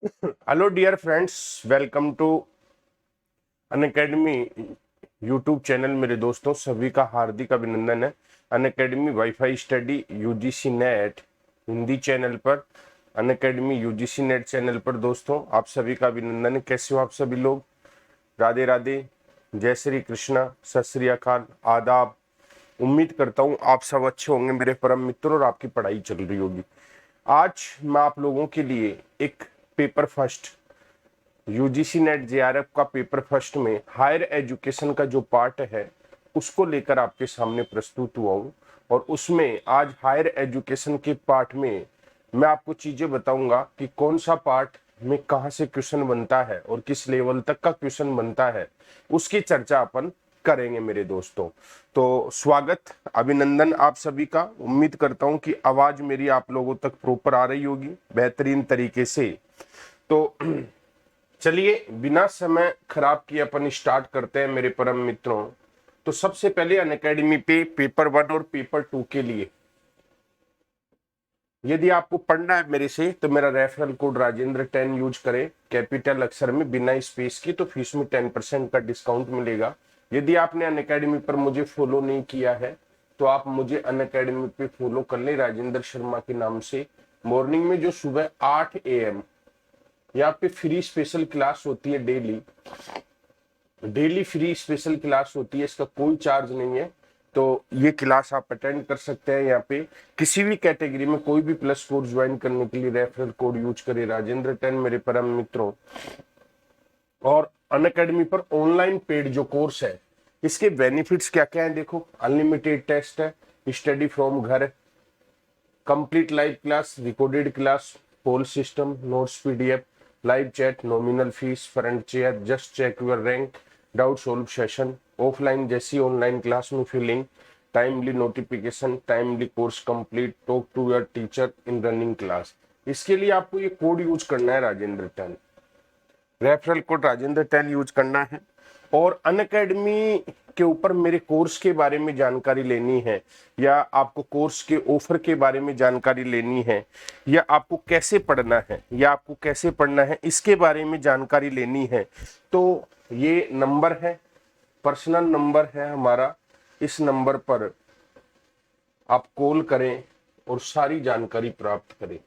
Hello dear friends, welcome to Unacademy YouTube channel. मेरे दोस्तों सभी का हार्दिक अभिनंदन है। Unacademy wifi study UGC NET Hindi channel पर, अनअकैडमी यूजीसी नेट चैनल पर दोस्तों आप सभी का अभिनंदन है। कैसे हो आप सभी लोग? राधे राधे, जय श्री कृष्णा, सत श्री अकाल, आदाब। उम्मीद करता हूँ आप सब अच्छे होंगे मेरे परम मित्रों और आपकी पढ़ाई चल रही होगी। आज मैं आप लोगों के लिए एक paper first UGC net JRF का पेपर फर्स्ट में हायर एजुकेशन का जो पार्ट है उसको लेकर आपके सामने प्रस्तुत हुआ हूँ। और उसमें आज हायर एजुकेशन के पार्ट में मैं आपको चीजें बताऊंगा कि कौन सा पार्ट में कहाँ से क्वेश्चन बनता है और किस लेवल तक का क्वेश्चन बनता है, उसकी चर्चा अपन करेंगे मेरे दोस्तों। तो स्वागत, अभिनंदन आप सभी का। उम्मीद करता हूं कि आवाज मेरी आप लोगों तक प्रॉपर आ रही होगी बेहतरीन तरीके से। तो चलिए बिना समय खराब किए अपन स्टार्ट करते हैं मेरे परम मित्रों। तो सबसे पहले अनअकैडमी पे पेपर 1 और पेपर 2 के लिए यदि आपको पढ़ना है मेरे से तो मेरा रेफरल कोड राजेंद्र 10 यूज करें कैपिटल अक्षर में बिना स्पेस की, तो फीस में 10% का डिस्काउंट मिलेगा। यदि आपने अनअकैडमी पर मुझे फॉलो नहीं किया है तो आप मुझे अनअकैडमी पे फॉलो कर ले राजेंद्र शर्मा के नाम से। मॉर्निंग में जो सुबह 8 AM यहाँ पे फ्री स्पेशल क्लास होती है, डेली फ्री स्पेशल क्लास होती है, इसका कोई चार्ज नहीं है। तो ये क्लास आप अटेंड कर सकते हैं। यहाँ पे किसी भी कैटेगरी में कोई भी प्लस कोर्स ज्वाइन करने के लिए रेफरल कोड यूज करें राजेंद्र 10 मेरे परम मित्रों। और अनअकैडमी पर ऑनलाइन पेड जो कोर्स है इसके बेनिफिट्स क्या क्या है देखो। अनलिमिटेड टेस्ट है, स्टडी फ्रॉम घर, complete live class, recorded class, whole system, notes PDF, live chat, nominal fees, front chair, just check your rank, doubt solve session, offline जैसी ऑनलाइन क्लास में feeling, timely notification, timely course complete, talk to your teacher in running class. इसके लिए आपको ये code use करना है Rajendra 10, referral code Rajendra 10 use करना है। और अनअकैडमी के ऊपर मेरे कोर्स के बारे में जानकारी लेनी है, या आपको कोर्स के ऑफर के बारे में जानकारी लेनी है, या आपको कैसे पढ़ना है या आपको कैसे पढ़ना है इसके बारे में जानकारी लेनी है, तो ये नंबर है, पर्सनल नंबर है हमारा। इस नंबर पर आप कॉल करें और सारी जानकारी प्राप्त करें।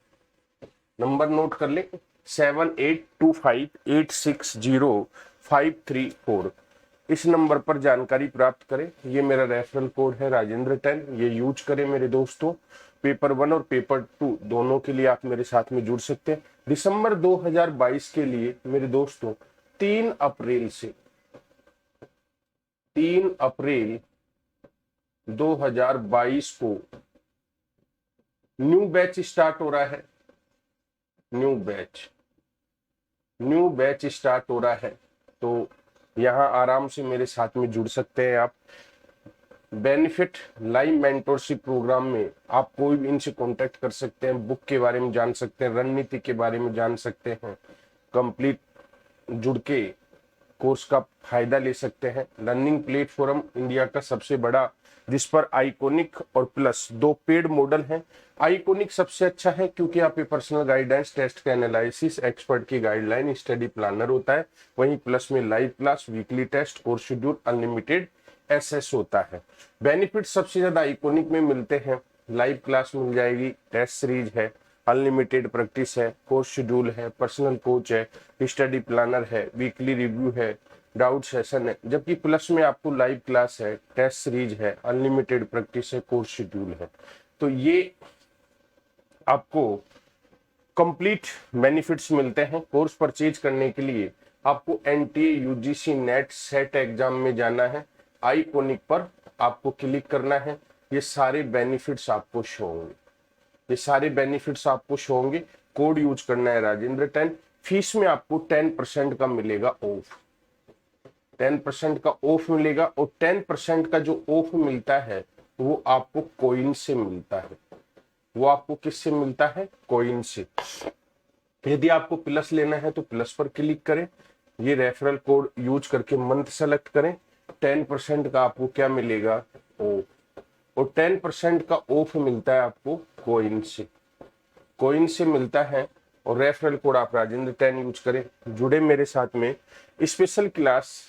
नंबर नोट कर ले, 7825860534। इस नंबर पर जानकारी प्राप्त करें। ये मेरा रेफरल कोड है राजेंद्र 10, ये यूज करें मेरे दोस्तों। पेपर 1 और पेपर 2 दोनों के लिए आप मेरे साथ में जुड़ सकते हैं। दिसंबर 2022 के लिए मेरे दोस्तों 3 अप्रैल से 3 अप्रैल 2022 को न्यू बैच स्टार्ट हो रहा है। न्यू बैच स्टार्ट हो रहा है, तो यहाँ आराम से मेरे साथ में जुड़ सकते हैं आप। बेनिफिट लाइव मेंटोरशिप प्रोग्राम में आप कोई भी इनसे कांटेक्ट कर सकते हैं, बुक के बारे में जान सकते हैं, रणनीति के बारे में जान सकते हैं, कंप्लीट जुड़ के कोर्स का फायदा ले सकते हैं। लर्निंग प्लेटफॉर्म इंडिया का सबसे बड़ा, जिस पर आइकोनिक और प्लस 2 पेड मॉडल हैं। आइकोनिक सबसे अच्छा है क्योंकि यहाँ पे पर्सनल गाइडेंस, टेस्ट का एनालिसिस, एक्सपर्ट की गाइडलाइन, स्टडी प्लानर होता है। वहीं प्लस में live class, weekly test, course schedule, unlimited access होता है। बेनिफिट सबसे ज्यादा आइकोनिक में मिलते हैं। लाइव क्लास मिल जाएगी, टेस्ट सीरीज है, अनलिमिटेड प्रैक्टिस है, कोर्स शेड्यूल है, पर्सनल कोच है, स्टडी प्लानर है, वीकली रिव्यू है, डाउट सेशन है। जबकि प्लस में आपको लाइव क्लास है, टेस्ट सीरीज है, अनलिमिटेड प्रैक्टिस है, कोर्स शेड्यूल है। तो ये आपको कंप्लीट बेनिफिट्स मिलते हैं। कोर्स परचेज करने के लिए आपको NTA UGC net set exam में जाना है, आइकोनिक पर आपको क्लिक करना है। ये सारे बेनिफिट्स आपको शो होंगे, ये सारे बेनिफिट्स आपको शो होंगे। कोड यूज करना है राजेंद्र 10। फीस में आपको 10% का मिलेगा ऑफ, 10% का ऑफ मिलेगा। और 10% का जो ऑफ मिलता है वो आपको कॉइन से मिलता है। वो आपको किससे मिलता है? कॉइन से। यदि आपको प्लस लेना है तो प्लस पर क्लिक करें, ये रेफरल कोड यूज करके मंथ सेलेक्ट करें। 10% का आपको क्या मिलेगा? ऑफ। और 10% का ऑफ मिलता है आपको कॉइन से। कॉइन से मिलता है और रेफरल कोड आप राजेंद्र 10 यूज करें। जुड़े मेरे साथ में। स्पेशल क्लास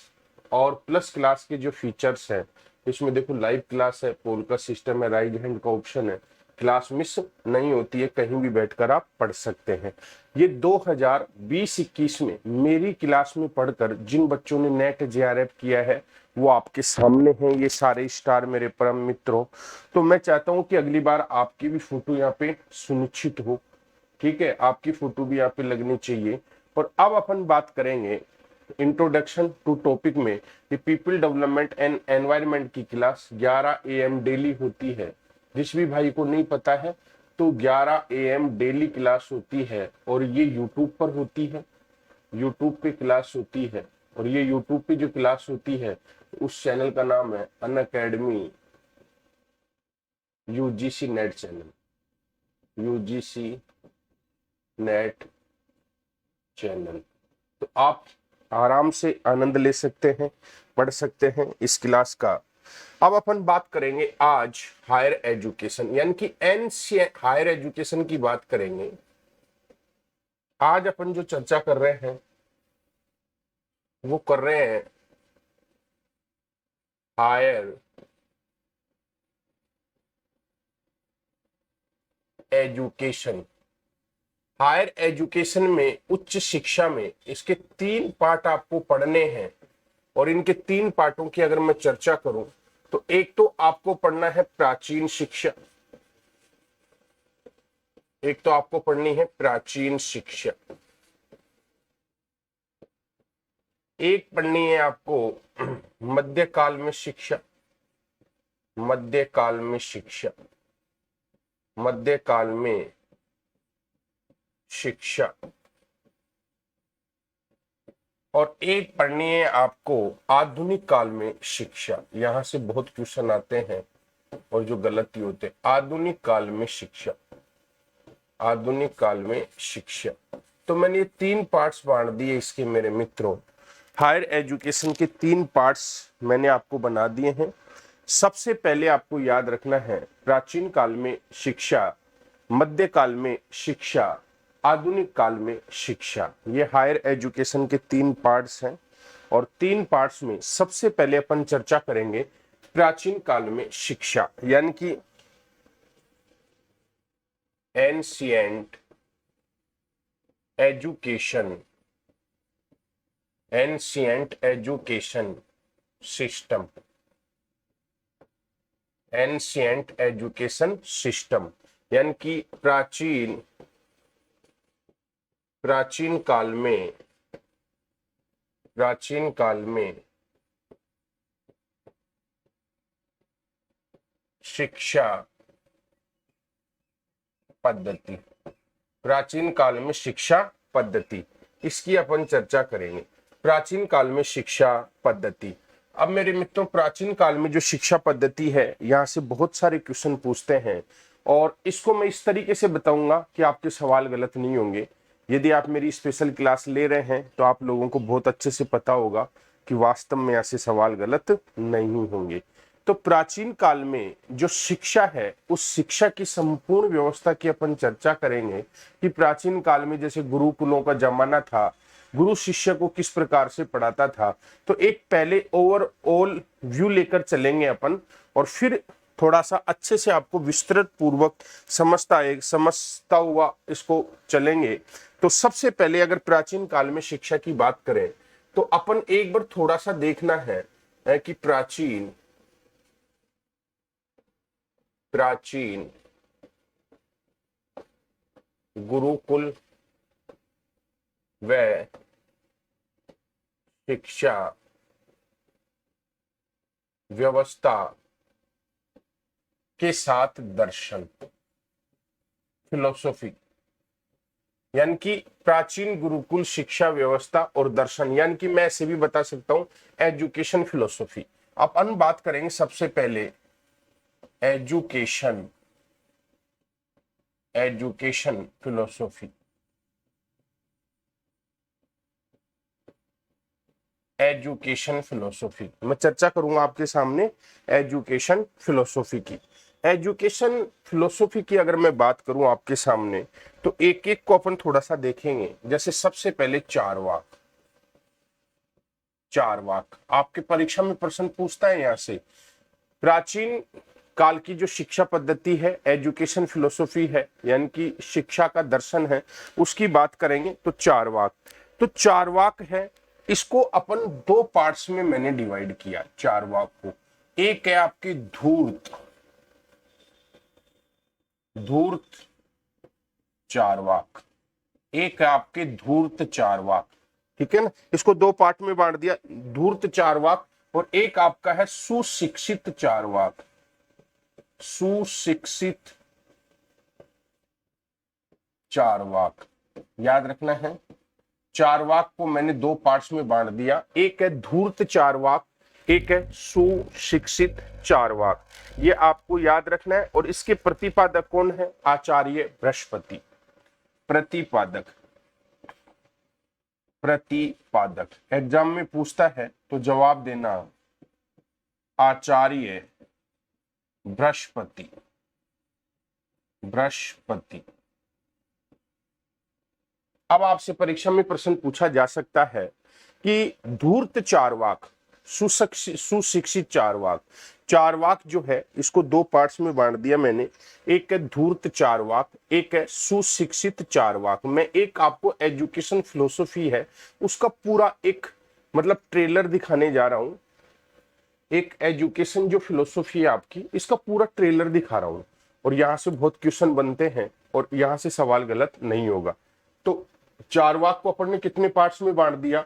और प्लस क्लास के जो फीचर्स हैं, इसमें देखो लाइव क्लास है, पोल का सिस्टम है, राइज हैंड का ऑप्शन है, क्लास मिस नहीं होती है, कहीं भी बैठकर आप पढ़ सकते हैं। ये 2020-21 में मेरी क्लास में पढ़कर जिन बच्चों ने नेट जेआरएफ किया है वो आपके सामने हैं, ये सारे स्टार मेरे परम मित्रों। तो मैं चाहता हूं कि अगली बार आपकी भी फोटो यहाँ पे सुनिश्चित हो, ठीक है, आपकी फोटो भी यहाँ पे लगनी चाहिए। और अब अपन बात करेंगे इंट्रोडक्शन टू टॉपिक में, कि पीपल डेवलपमेंट एंड एनवायरनमेंट की क्लास 11 AM डेली होती है। जिस भी भाई को नहीं पता है तो 11 AM डेली क्लास होती है और ये यूट्यूब पर होती है, यूट्यूब पे क्लास होती है। और ये यूट्यूब पे जो क्लास होती है उस चैनल का नाम है Unacademy UGC NET channel, UGC NET channel. तो आप आराम से आनंद ले सकते हैं, पढ़ सकते हैं इस क्लास का। अब अपन बात करेंगे आज हायर एजुकेशन यानी कि हायर एजुकेशन की बात करेंगे। आज अपन जो चर्चा कर रहे हैं वो कर रहे हैं हायर एजुकेशन। हायर एजुकेशन में, उच्च शिक्षा में इसके 3 पार्ट आपको पढ़ने हैं। और इनके 3 पार्टों की अगर मैं चर्चा करूं तो एक तो आपको पढ़ना है प्राचीन शिक्षा, एक तो आपको पढ़नी है प्राचीन शिक्षा, एक पढ़नी है आपको मध्यकाल में शिक्षा, मध्यकाल में शिक्षा, मध्यकाल में शिक्षा, और एक पढ़नी है आपको आधुनिक काल में शिक्षा। यहां से बहुत क्वेश्चन आते हैं और जो गलती होते हैं। आधुनिक काल में शिक्षा, आधुनिक काल में शिक्षा। तो मैंने ये 3 पार्ट्स बांट दिए इसके मेरे मित्रों। हायर एजुकेशन के 3 पार्ट्स मैंने आपको बना दिए हैं। सबसे पहले आपको याद रखना है प्राचीन काल में शिक्षा, मध्यकाल में शिक्षा, आधुनिक काल में शिक्षा। ये हायर एजुकेशन के 3 पार्ट्स हैं। और 3 पार्ट्स में सबसे पहले अपन चर्चा करेंगे प्राचीन काल में शिक्षा यानी कि ancient education, ancient education system, ancient education system यानी कि प्राचीन काल में, प्राचीन काल में शिक्षा पद्धति, प्राचीन काल में शिक्षा पद्धति, इसकी अपन चर्चा करेंगे। प्राचीन काल में शिक्षा पद्धति। अब मेरे मित्रों, प्राचीन काल में जो शिक्षा पद्धति है, यहां से बहुत सारे क्वेश्चन पूछते हैं और इसको मैं इस तरीके से बताऊंगा कि आपके सवाल गलत नहीं होंगे। यदि आप मेरी स्पेशल क्लास ले रहे हैं तो आप लोगों को बहुत अच्छे से पता होगा कि वास्तव में ऐसे सवाल गलत नहीं होंगे। तो प्राचीन काल में जो शिक्षा है उस शिक्षा की संपूर्ण व्यवस्था की अपन चर्चा करेंगे कि प्राचीन काल में जैसे गुरुकुलों का जमाना था, गुरु शिष्य को किस प्रकार से पढ़ाता था। तो एक पहले ओवरऑल व्यू लेकर चलेंगे अपन और फिर थोड़ा सा अच्छे से आपको विस्तृत पूर्वक समझता हुआ इसको चलेंगे। तो सबसे पहले अगर प्राचीन काल में शिक्षा की बात करें तो अपन एक बार थोड़ा सा देखना है कि प्राचीन गुरुकुल व शिक्षा व्यवस्था के साथ दर्शन, फिलोसॉफी, यानी कि प्राचीन गुरुकुल शिक्षा व्यवस्था और दर्शन, यानी कि मैं ऐसे भी बता सकता हूं एजुकेशन फिलोसॉफी। अपन बात करेंगे सबसे पहले एजुकेशन फिलोसॉफी। एजुकेशन फिलोसॉफी मैं चर्चा करूंगा आपके सामने एजुकेशन फिलोसॉफी की। एजुकेशन फिलोसॉफी की अगर मैं बात करूं आपके सामने, तो एक एक को अपन थोड़ा सा देखेंगे। जैसे सबसे पहले चारवाक। चारवाक आपके परीक्षा में प्रश्न पूछता है। यहां से प्राचीन काल की जो शिक्षा पद्धति है, एजुकेशन फिलोसॉफी है, यानी कि शिक्षा का दर्शन है, उसकी बात करेंगे। तो चारवाक, तो चारवाक है, इसको अपन दो पार्ट्स में मैंने डिवाइड किया चारवाक को। एक है आपकी धूर्त, धूर्त चारवाक, एक है आपके धूर्त चारवाक, ठीक है ना। इसको दो पार्ट में बांट दिया, धूर्त चारवाक, और एक आपका है सुशिक्षित चारवाक। सुशिक्षित चारवाक, याद रखना है। चारवाक को मैंने दो पार्ट्स में बांट दिया, एक है धूर्त चारवाक, एक है सुशिक्षित चारवाक। ये आपको याद रखना है। और इसके प्रतिपादक कौन है? आचार्य बृहस्पति। प्रतिपादक, प्रतिपादक एग्जाम में पूछता है तो जवाब देना आचार्य बृहस्पति। बृहस्पति। अब आपसे परीक्षा में प्रश्न पूछा जा सकता है कि धूर्त चारवाक, सुशिक्षित चारवाक, चारवाक जो है इसको दो पार्ट्स में बांट दिया मैंने, एक है धूर्त चारवाक, एक है सुशिक्षित चारवाक। मैं एक आपको एजुकेशन फिलोसॉफी है उसका पूरा एक मतलब ट्रेलर दिखाने जा रहा हूं। एक एजुकेशन जो फिलोसॉफी है आपकी, इसका पूरा ट्रेलर दिखा रहा हूं, और यहां से बहुत क्वेश्चन बनते हैं और यहां से सवाल गलत नहीं होगा। तो चारवाक को अपन ने कितने पार्ट्स में बांट दिया?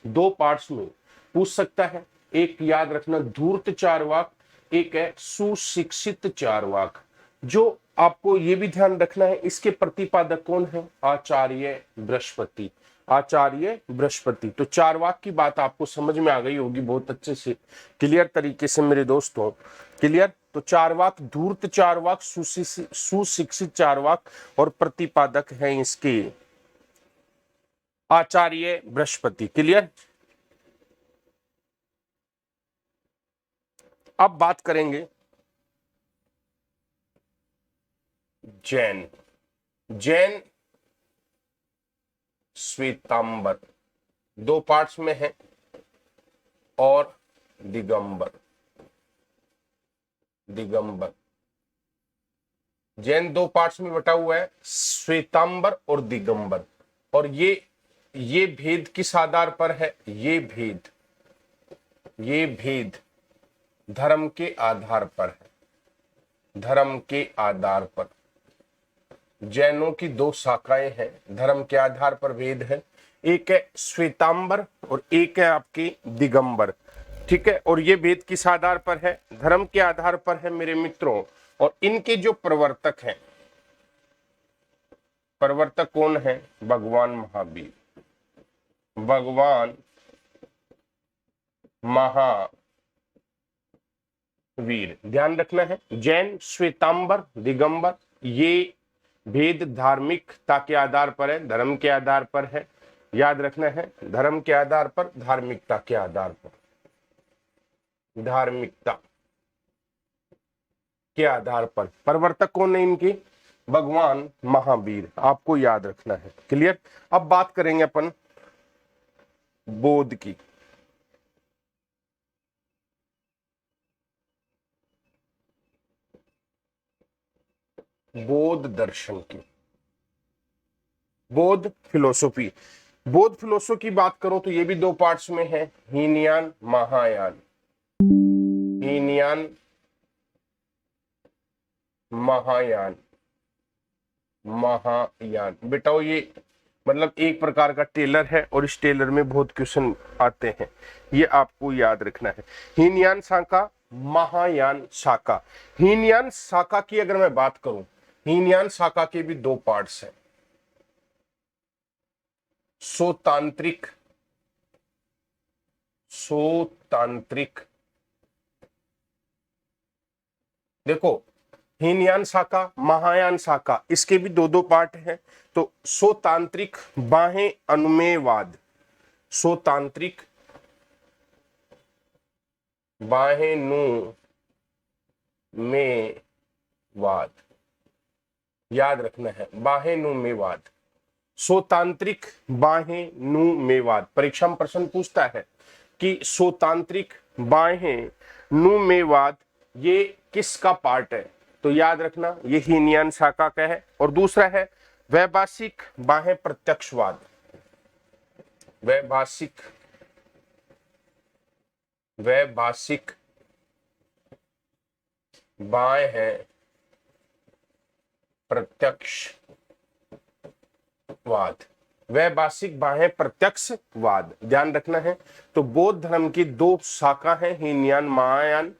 दो पार्ट्स में। पूछ सकता है, एक याद रखना धूर्त चारवाक, एक है सुशिक्षित चारवाक। जो आपको ये भी ध्यान रखना है, इसके प्रतिपादक कौन है? आचार्य बृहस्पति। आचार्य बृहस्पति। तो चारवाक की बात आपको समझ में आ गई होगी बहुत अच्छे से, क्लियर तरीके से मेरे दोस्तों, क्लियर। तो चारवाक धूर्त चारवाक, सुशिक्षित चारवाक, और प्रतिपादक है इसके आचार्य बृहस्पति। क्लियर। अब बात करेंगे जैन। जैन श्वेतांबर, दो पार्ट्स में है, और दिगंबर। दिगंबर जैन दो पार्ट्स में बटा हुआ है, श्वेतांबर और दिगंबर। और ये भेद किस आधार पर है? ये भेद धर्म के आधार पर है। धर्म के आधार पर जैनों की दो शाखाएं हैं, धर्म के आधार पर भेद है। एक है श्वेतांबर और एक है आपकी दिगंबर, ठीक है। और ये भेद किस आधार पर है? धर्म के आधार पर है मेरे मित्रों। और इनके जो प्रवर्तक हैं, प्रवर्तक कौन है? भगवान महावीर। भगवान महावीर, ध्यान रखना है। जैन श्वेतांबर दिगंबर, ये भेद धार्मिकता के आधार पर है, धर्म के आधार पर है। याद रखना है, धर्म के आधार पर, धार्मिकता के आधार पर, धार्मिकता के आधार पर। प्रवर्तक कौन है इनके? भगवान महावीर, आपको याद रखना है। क्लियर। अब बात करेंगे अपन बौद्ध की। बौद्ध दर्शन की, बौद्ध फिलोसॉफी। बौद्ध फिलोसॉफी की बात करो तो ये भी दो पार्ट्स में है, हीनयान महायान। हीनयान महायान। महायान बेटा ये मतलब एक प्रकार का टेलर है, और इस टेलर में बहुत क्वेश्चन आते हैं, ये आपको याद रखना है। हीनयान शाखा, महायान शाखा। हीनयान शाखा की अगर मैं बात करूं, हीनयान शाखा के भी दो पार्ट्स हैं, सोतांत्रिक, सोतांत्रिक। देखो हीनयान शाखा, महायान शाखा, इसके भी दो दो पार्ट हैं। तो सोतांत्रिक बाहें अनुमेयवाद, सोतांत्रिक बाहें नु मेवाद, याद रखना है, बाहेनुमेवाद, स्वतांत्रिक बाहेनुमेवाद। परीक्षा में प्रश्न पूछता है कि स्वतांत्रिक बाहेनुमेवाद ये किसका पार्ट है, तो याद रखना ये हीनयान शाखा का है। और दूसरा है वैभाषिक बाह्य प्रत्यक्षवाद, वैभाषिक बाह्य प्रत्यक्षवाद, वैभाषिक बाह्य प्रत्यक्षवाद, ध्यान रखना है। तो बौद्ध धर्म की दो शाखा है, हीनयान महायान।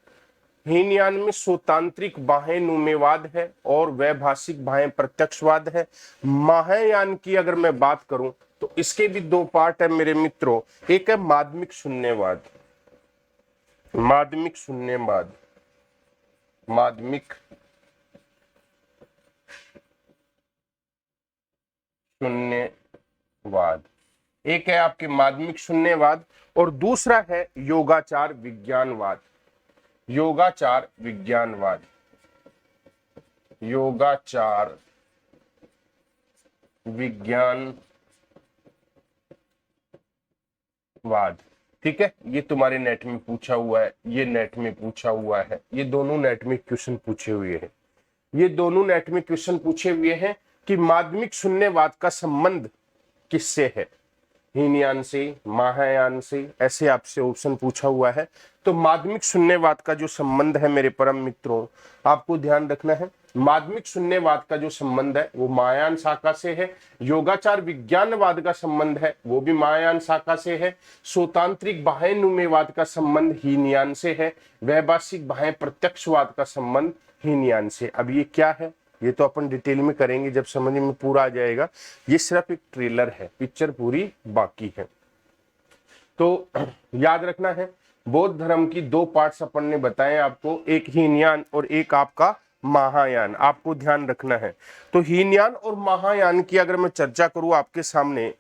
हीनयान में स्वतांत्रिक बाह्यनुमेवाद है और वैभाषिक बाह्य प्रत्यक्षवाद है। महायान की अगर मैं बात करूं तो इसके भी दो पार्ट है मेरे मित्रों, एक है माध्यमिक शून्यवाद, माध्यमिक शून्यवाद, माध्यमिक शून्यवाद, एक है आपके माध्यमिक शून्यवाद, और दूसरा है योगाचार विज्ञानवाद, योगाचार विज्ञानवाद, योगाचार विज्ञानवाद। ठीक है, ये तुम्हारे नेट में पूछा हुआ है, ये नेट में पूछा हुआ है, ये दोनों नेट में क्वेश्चन पूछे हुए हैं, ये दोनों नेट में क्वेश्चन पूछे हुए हैं कि माध्यमिक शून्यवाद का संबंध किससे है, हीनयान से, महायान से, ऐसे आपसे ऑप्शन पूछा हुआ है। तो माध्यमिक शून्यवाद का जो संबंध है मेरे परम मित्रों, आपको ध्यान रखना है, माध्यमिक शून्यवाद का जो संबंध है वो महायान शाखा से है। योगाचार विज्ञानवाद का संबंध है वो भी महायान शाखा से है। स्वतांत्रिक बाह्यनुमेवाद का संबंध हीनयान से है। वैभाषिक बाह्य प्रत्यक्षवाद का संबंध हीनयान से। अब ये क्या है ये तो अपन डिटेल में करेंगे जब समझ में पूरा आ जाएगा, ये सिर्फ एक ट्रेलर है, पिक्चर पूरी बाकी है। तो याद रखना है, बौद्ध धर्म की दो पार्ट्स अपन ने बताए आपको, एक हीनयान और एक आपका महायान, आपको ध्यान रखना है। तो हीनयान और महायान की अगर मैं चर्चा करूं आपके सामने,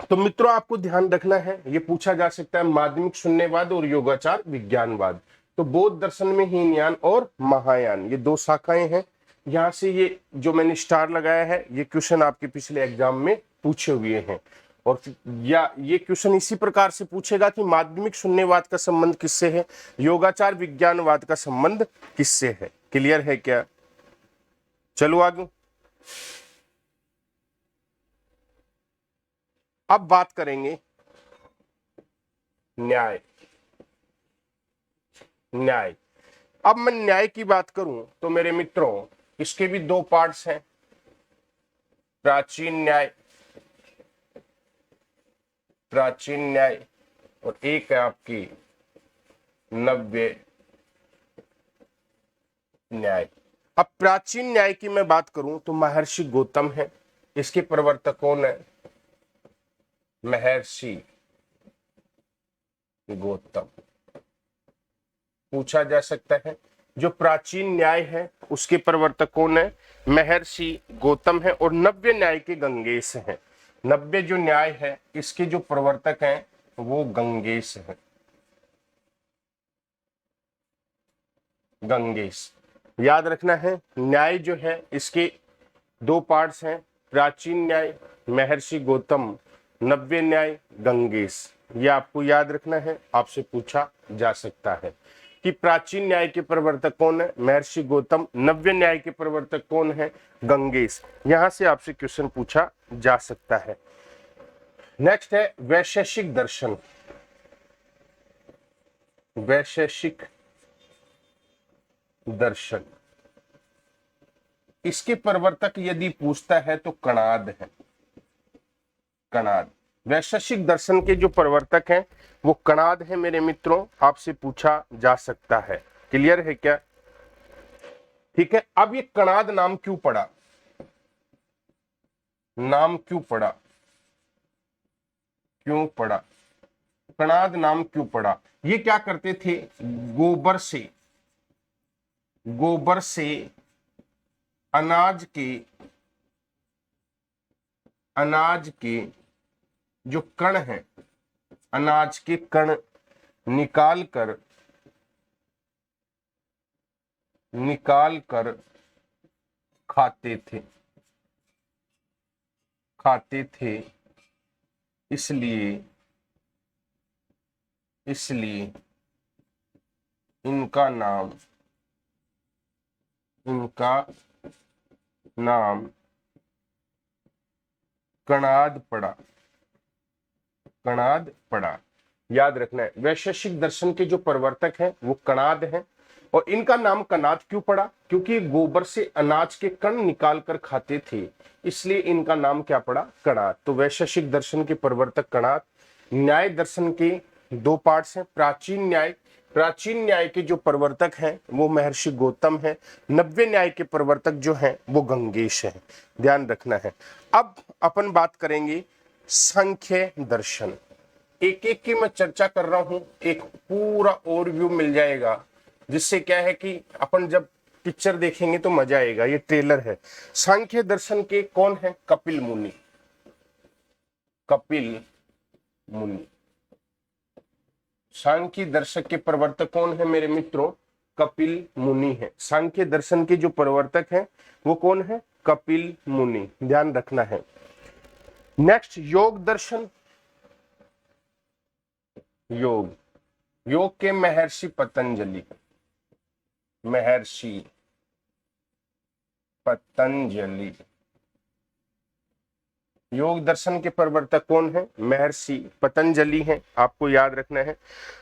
तो मित्रों आपको ध्यान रखना है, ये पूछा जा सकता है माध्यमिक शून्यवाद और योगाचार विज्ञानवाद। तो बौद्ध दर्शन में हीनयान और महायान ये दो शाखाएं हैं। यहां से ये जो मैंने स्टार लगाया है ये क्वेश्चन आपके पिछले एग्जाम में पूछे हुए हैं, और या ये क्वेश्चन इसी प्रकार से पूछेगा कि माध्यमिक शून्यवाद का संबंध किससे है, योगाचार विज्ञानवाद का संबंध किससे है। क्लियर है क्या? चलो आगे। अब बात करेंगे न्याय। न्याय, अब मैं न्याय की बात करूं तो मेरे मित्रों इसके भी दो पार्ट्स हैं, प्राचीन न्याय, प्राचीन न्याय, और एक है आपकी नव्य न्याय। अब प्राचीन न्याय की मैं बात करूं तो महर्षि गौतम है, इसके प्रवर्तक कौन है, महर्षि गौतम। पूछा जा सकता है जो प्राचीन न्याय है उसके प्रवर्तक कौन है, महर्षि गौतम है, और नव्य न्याय के गंगेश हैं। नव्य जो न्याय है इसके जो प्रवर्तक हैं वो गंगेश है, गंगेश। याद रखना है न्याय जो है इसके दो पार्ट्स हैं, प्राचीन न्याय महर्षि गौतम, नव्य न्याय गंगेश। ये आपको याद रखना है, आपसे पूछा जा सकता है। कि प्राचीन न्याय के प्रवर्तक कौन है, महर्षि गौतम। नव्य न्याय के प्रवर्तक कौन है, गंगेश। यहां से आपसे क्वेश्चन पूछा जा सकता है। नेक्स्ट है वैशेषिक दर्शन। वैशेषिक दर्शन, इसके प्रवर्तक यदि पूछता है तो कणाद है। कणाद, वैशेषिक दर्शन के जो प्रवर्तक हैं वो कणाद है मेरे मित्रों, आपसे पूछा जा सकता है। क्लियर है क्या? ठीक है। अब ये कणाद नाम क्यों पड़ा, नाम क्यों पड़ा, क्यों पड़ा, कणाद नाम क्यों पड़ा? ये क्या करते थे, गोबर से, गोबर से अनाज के, अनाज के जो कण हैं, अनाज के कण निकाल कर खाते थे, खाते थे। इसलिए इनका नाम कणाद पड़ा, कणाद पड़ा। याद रखना है, वैशेषिक दर्शन के जो प्रवर्तक हैं वो कणाद हैं। और इनका नाम कणाद क्यों पड़ा, क्योंकि गोबर से अनाज के कण निकाल कर खाते थे, इसलिए इनका नाम क्या पड़ा, कणाद। तो वैशेषिक दर्शन के प्रवर्तक कणाद। न्याय दर्शन के दो पार्ट्स हैं, प्राचीन न्याय, प्राचीन न्याय के जो प्रवर्तक हैं वो महर्षि गौतम है। नव्य न्याय के प्रवर्तक जो हैं वो गंगेश हैं, ध्यान रखना है। अब अपन बात करेंगे सांख्य दर्शन। एक एक की मैं चर्चा कर रहा हूं, एक पूरा ओवरव्यू मिल जाएगा, जिससे क्या है कि अपन जब पिक्चर देखेंगे तो मजा आएगा। ये ट्रेलर है। सांख्य दर्शन के कौन है, कपिल मुनि, कपिल मुनि। सांख्य दर्शक के प्रवर्तक कौन है मेरे मित्रों, कपिल मुनि है। सांख्य दर्शन के जो प्रवर्तक हैं वो कौन है, कपिल मुनि, ध्यान रखना है। नेक्स्ट योग दर्शन। योग, योग के महर्षि पतंजलि, महर्षि पतंजलि। योग दर्शन के प्रवर्तक कौन है, महर्षि पतंजलि हैं, आपको याद रखना है।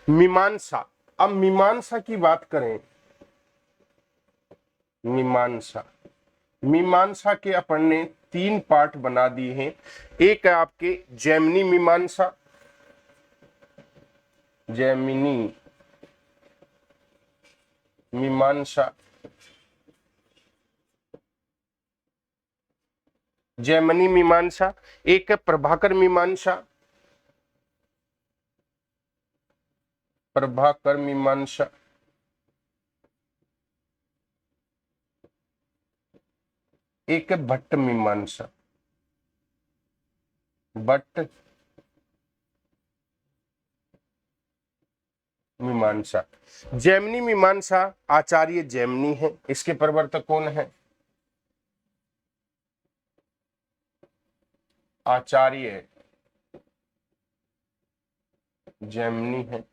मीमांसा, अब मीमांसा की बात करें, मीमांसा, मीमांसा के अपन ने तीन पार्ट बना दिए हैं। एक है आपके जैमिनी मीमांसा, जैमिनी मीमांसा, जैमिनी मीमांसा। एक है प्रभाकर मीमांसा, प्रभाकर मीमांसा। एक है भट्ट मीमांसा, भट्ट मीमांसा। जैमिनी मीमांसा आचार्य जैमिनी है, इसके प्रवर्तक कौन है, आचार्य जैमिनी है।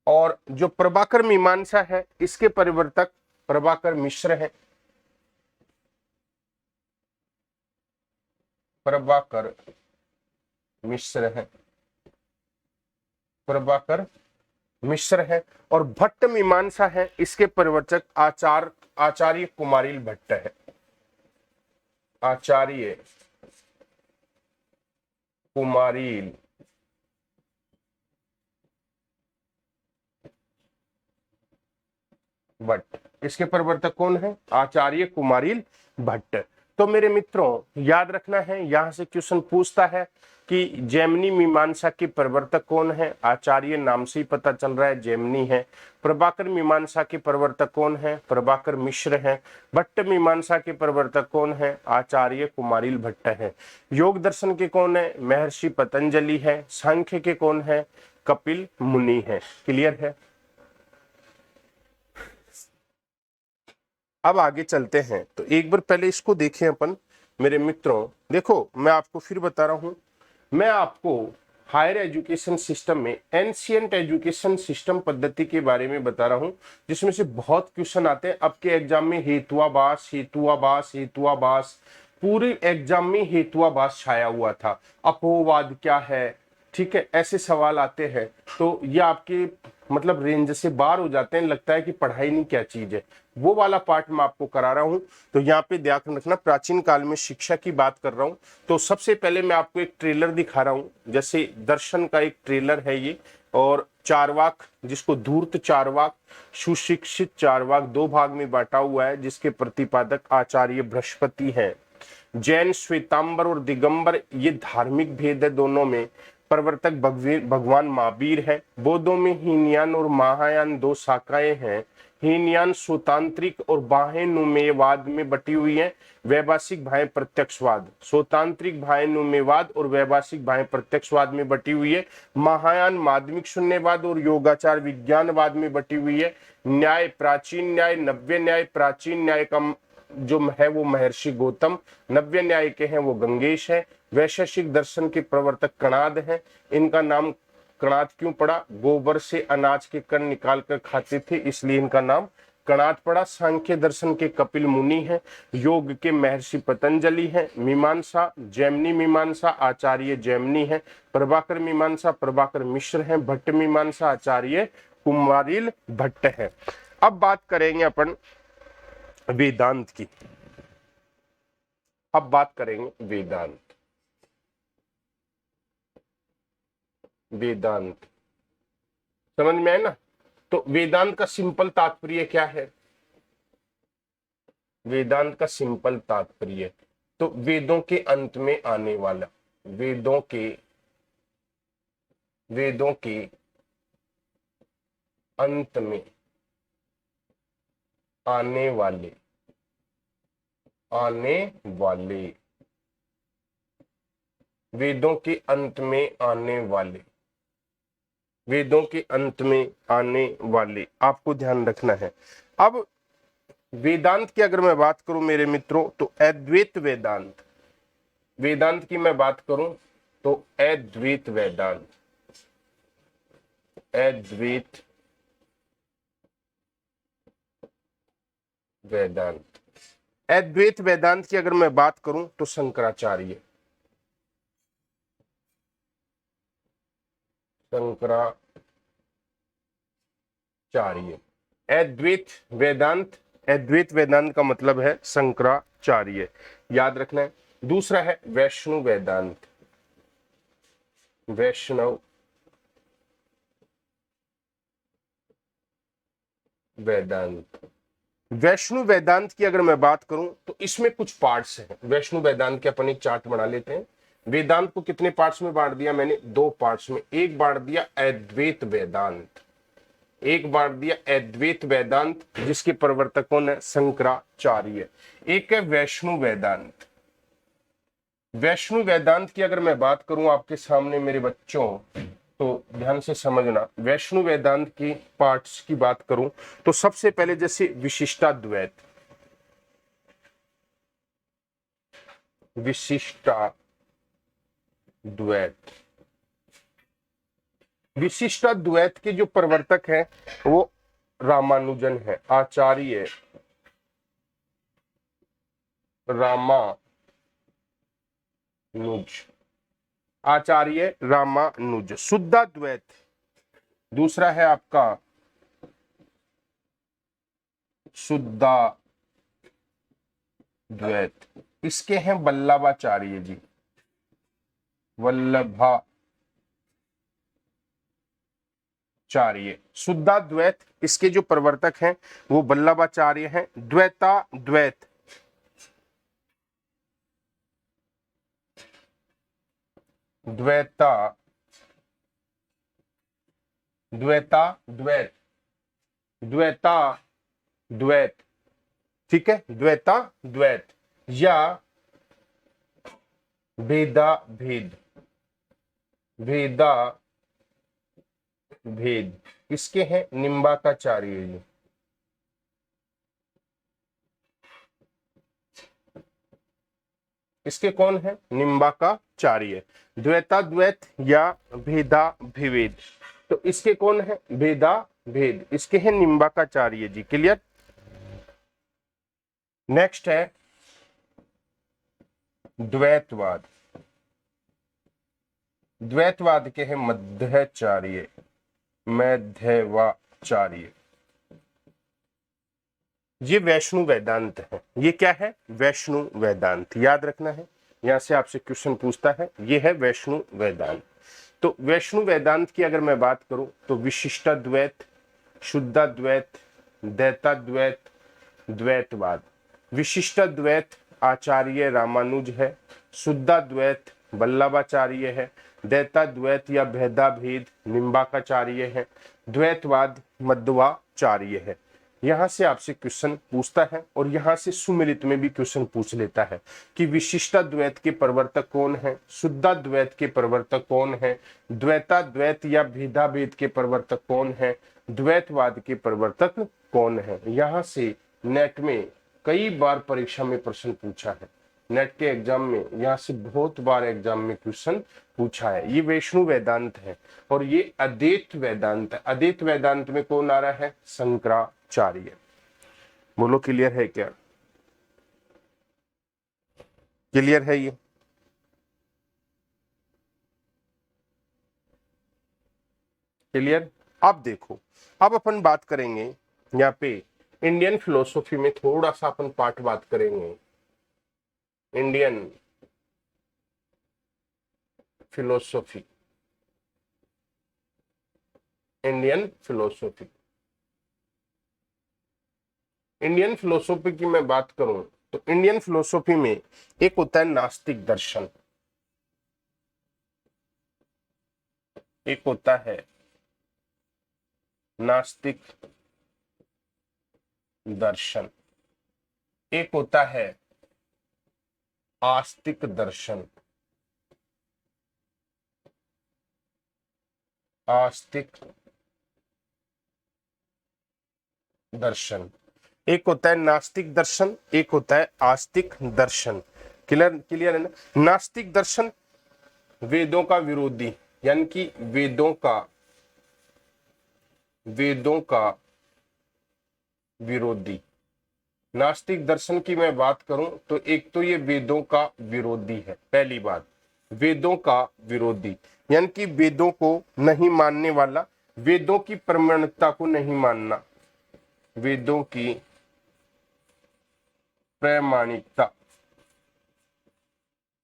और जो प्रभाकर मीमांसा है इसके प्रवर्तक प्रभाकर मिश्र है, प्रभाकर मिश्र है, प्रभाकर मिश्र है। और भट्ट मीमांसा है, इसके प्रवर्तक आचार्य कुमारिल भट्ट है, आचार्य कुमारिल भट्ट। इसके प्रवर्तक कौन है, आचार्य कुमारिल भट्ट। तो मेरे मित्रों याद रखना है, यहां से क्वेश्चन पूछता है कि जैमिनी मीमांसा के प्रवर्तक कौन है, आचार्य नाम से ही पता चल रहा है जैमिनी है। प्रभाकर मीमांसा के प्रवर्तक कौन है, प्रभाकर मिश्र है। भट्ट मीमांसा के प्रवर्तक कौन है, आचार्य कुमारिल भट्ट है। योग दर्शन के कौन है, महर्षि पतंजलि है। सांख्य के कौन है, कपिल मुनि है। क्लियर है? अब आगे चलते हैं, तो एक बार पहले इसको देखें अपन। मेरे मित्रों देखो, मैं आपको फिर बता रहा हूं, मैं आपको हायर एजुकेशन सिस्टम में एंशियंट एजुकेशन सिस्टम पद्धति के बारे में बता रहा हूं, जिसमें से बहुत क्वेश्चन आते हैं आपके एग्जाम में। हेतुआभास हेतुआभास हेतुआभास, पूरे एग्जाम में हेतुआभास छाया हुआ था। अपोवाद क्या है, ठीक है, ऐसे सवाल आते हैं। तो ये आपके मतलब रेंज से बाहर हो जाते हैं, लगता है कि पढ़ाई नहीं क्या चीज है। वो वाला पार्ट मैं आपको करा रहा हूं। तो यहाँ पे ध्यान रखना, प्राचीन काल में शिक्षा की बात कर रहा हूं। तो सबसे पहले मैं आपको एक ट्रेलर दिखा रहा हूं, जैसे दर्शन का एक ट्रेलर है ये। और चारवाक, जिसको धूर्त चारवाक, सुशिक्षित चारवाक, दो भाग में बांटा हुआ है, जिसके प्रतिपादक आचार्य बृहस्पति हैं। जैन श्वेतांबर और दिगंबर, ये धार्मिक भेद है दोनों में। प्रवर्तक भगवान महावीर है। बौद्धों में हीनयान और महायान दो शाखाएं हैं। हीनयान स्वतांत्रिक और बाह्य नुमेयवाद में बटी हुई है। वैभाषिक बाह्य प्रत्यक्षवाद, स्वतांत्रिक बाह्य नुमेयवाद और वैभाषिक बाह्य प्रत्यक्षवाद में बटी हुई है। महायान माध्यमिक शून्यवाद और योगाचार विज्ञानवाद में बटी हुई है। न्याय, प्राचीन न्याय, नव्य न्याय। प्राचीन न्याय का जो है वो महर्षि गौतम, नव्य न्याय के हैं वो गंगेश है। वैशेषिक दर्शन के प्रवर्तक कणाद हैं। इनका नाम कणाद क्यों पड़ा? गोबर से अनाज के कण निकाल कर खाते थे, इसलिए इनका नाम कणाद पड़ा। सांख्य दर्शन के कपिल मुनि हैं। योग के महर्षि पतंजलि हैं। मीमांसा, जैमिनी मीमांसा, आचार्य जैमिनी है। प्रभाकर मीमांसा, प्रभाकर मिश्र हैं। भट्ट मीमांसा, आचार्य कुमारिल भट्ट है। अब बात करेंगे अपन वेदांत की। अब बात करेंगे वेदांत। वेदांत समझ में आए ना? तो वेदांत का सिंपल तात्पर्य क्या है? वेदांत का सिंपल तात्पर्य, तो वेदों के अंत में आने वाला, वेदों के अंत में आने वाले वेदों के अंत में आने वाले, वेदों के अंत में आने वाले, आपको ध्यान रखना है। अब वेदांत की अगर मैं बात करूं मेरे मित्रों, तो अद्वैत वेदांत, वेदांत की मैं बात करूं तो अद्वैत वेदांत, अद्वैत वेदांत, अद्वैत वेदांत की अगर मैं बात करूं तो शंकराचार्य, अद्वैत वेदांत, अद्वैत वेदांत का मतलब है शंकराचार्य, याद रखना है। दूसरा है वैष्णव वेदांत, वैष्णव वेदांत। वैष्णव वेदांत की अगर मैं बात करूं तो इसमें कुछ पार्ट्स हैं। वैष्णव वेदांत के अपन एक चार्ट बना लेते हैं। वेदांत को कितने पार्ट्स में बांट दिया मैंने? दो पार्ट्स में। एक बांट दिया अद्वैत वेदांत, एक बांट दिया अद्वैत वेदांत जिसके प्रवर्तक कौन है? शंकराचार्य। एक है वैष्णव वेदांत। वैष्णव वेदांत की अगर मैं बात करूं आपके सामने मेरे बच्चों, तो ध्यान से समझना। वैष्णव वेदांत की पार्ट्स की बात करूं तो सबसे पहले जैसे विशिष्टाद्वैत, विशिष्टाद्वैत, विशिष्टाद्वैत के जो प्रवर्तक हैं वो रामानुजन है, आचार्य रामानुज, आचार्य रामानुज। शुद्धाद्वैत दूसरा है आपका शुद्धाद्वैत, इसके हैं वल्लभाचार्य जी, वल्लभाचार्य। शुद्धाद्वैत इसके जो प्रवर्तक हैं वो वल्लभाचार्य हैं। द्वैताद्वैत, द्वैताद्वैत, द्वैताद्वैत, ठीक है, द्वैताद्वैत या भेदा भेद, भेदा भेद, इसके हैं निम्बाकाचार्य जी, इसके कौन है? निम्बाकाचार्य। द्वैता द्वैत या भेदा भेद, तो इसके कौन है? भेदा भेद, इसके हैं निम्बाकाचार्य जी। क्लियर? नेक्स्ट है द्वैतवाद। द्वैतवाद के हैं मध्वाचार्य, मध्वाचार्य। ये वैष्णु वेदांत है। ये क्या है? वैष्णु वेदांत, याद रखना है, यहां से आपसे क्वेश्चन पूछता है। ये है वैष्णु वेदांत। तो वैष्णु वेदांत की अगर मैं बात करूं तो विशिष्टाद्वैत, शुद्धाद्वैत, द्वैताद्वैत, द्वैतवाद। विशिष्टाद्वैत आचार्य रामानुज है, शुद्धाद्वैत वल्लभाचार्य है, द्वैताद्वैत या भेदा भेद निम्बाकाचार्य है, द्वैतवाद मध्वाचार्य है। यहां से आपसे क्वेश्चन पूछता है और यहां से सुमिलित में भी क्वेश्चन पूछ लेता है कि विशिष्टाद्वैत के प्रवर्तक कौन है, शुद्धाद्वैत के प्रवर्तक कौन है, द्वैताद्वैत या भेदाभेद के प्रवर्तक कौन है, द्वैतवाद के प्रवर्तक कौन है। यहां से नेट में कई बार परीक्षा में प्रश्न पूछा है, नेट के एग्जाम में यहां से बहुत बार एग्जाम में क्वेश्चन पूछा है। ये वैष्णु वेदांत है और ये अद्वैत वेदांत है। अद्वैत वेदांत में कौन आ रहा है? शंकराचार्य। बोलो क्लियर है क्या? क्लियर है ये? क्लियर? अब देखो, अब अपन बात करेंगे यहाँ पे इंडियन फिलोसॉफी में थोड़ा सा अपन पार्ट बात करेंगे। Indian philosophy, Indian philosophy. Indian philosophy की मैं बात करूं तो इंडियन फिलोसॉफी में एक होता है नास्तिक दर्शन, एक होता है नास्तिक दर्शन, एक होता है आस्तिक दर्शन, आस्तिक दर्शन। एक होता है नास्तिक दर्शन, एक होता है आस्तिक दर्शन। क्लियर? क्लियर है ना? नास्तिक दर्शन वेदों का विरोधी, यानी कि वेदों का विरोधी। नास्तिक दर्शन की मैं बात करूं तो एक तो ये वेदों का विरोधी है। पहली बात, वेदों का विरोधी यानी कि वेदों को नहीं मानने वाला, वेदों की प्रमाणिकता को नहीं मानना, वेदों की प्रामाणिकता,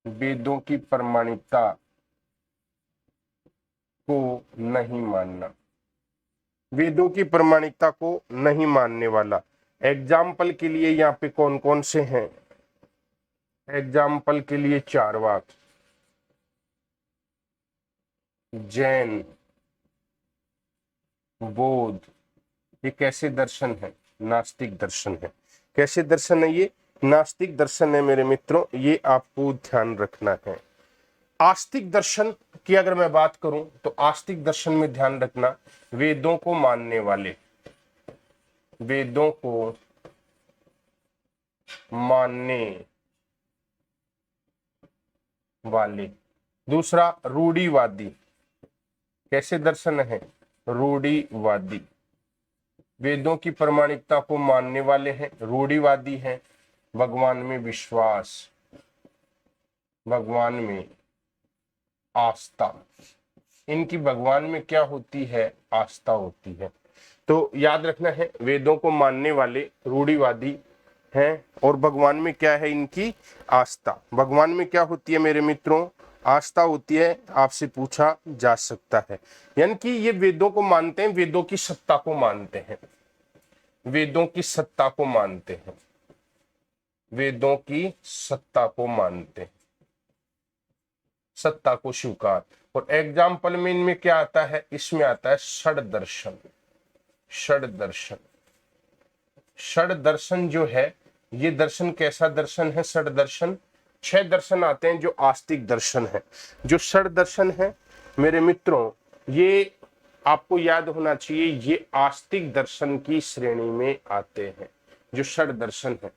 वेदों की प्रामाणिकता को नहीं मानना, वेदों की प्रामाणिकता को नहीं मानने वाला। एग्जाम्पल के लिए यहाँ पे कौन कौन से हैं? एग्जाम्पल के लिए चारवाक, जैन, बौद्ध। ये कैसे दर्शन है? नास्तिक दर्शन है। कैसे दर्शन है ये? नास्तिक दर्शन है मेरे मित्रों, ये आपको ध्यान रखना है। आस्तिक दर्शन की अगर मैं बात करूं तो आस्तिक दर्शन में ध्यान रखना, वेदों को मानने वाले, वेदों को मानने वाले। दूसरा रूढ़िवादी। कैसे दर्शन है? रूढ़िवादी, वेदों की प्रामाणिकता को मानने वाले हैं, रूढ़िवादी हैं। भगवान में विश्वास, भगवान में आस्था, इनकी भगवान में क्या होती है? आस्था होती है। तो याद रखना है, वेदों को मानने वाले रूढ़िवादी हैं और भगवान में क्या है? इनकी आस्था। भगवान में क्या होती है मेरे मित्रों? आस्था होती है। आपसे पूछा जा सकता है, यानी कि ये वेदों को मानते हैं, वेदों की सत्ता को मानते हैं, वेदों की सत्ता को मानते हैं, वेदों की सत्ता को मानते हैं, सत्ता को स्वीकार। और एग्जाम्पल में इनमें क्या आता है? इसमें आता है षड दर्शन। षड दर्शन, षड दर्शन जो है, ये दर्शन कैसा दर्शन है? षड दर्शन, 6 दर्शन आते हैं जो आस्तिक दर्शन है। जो षड दर्शन है मेरे मित्रों, ये आपको याद होना चाहिए, ये आस्तिक दर्शन की श्रेणी में आते हैं, जो षड दर्शन है।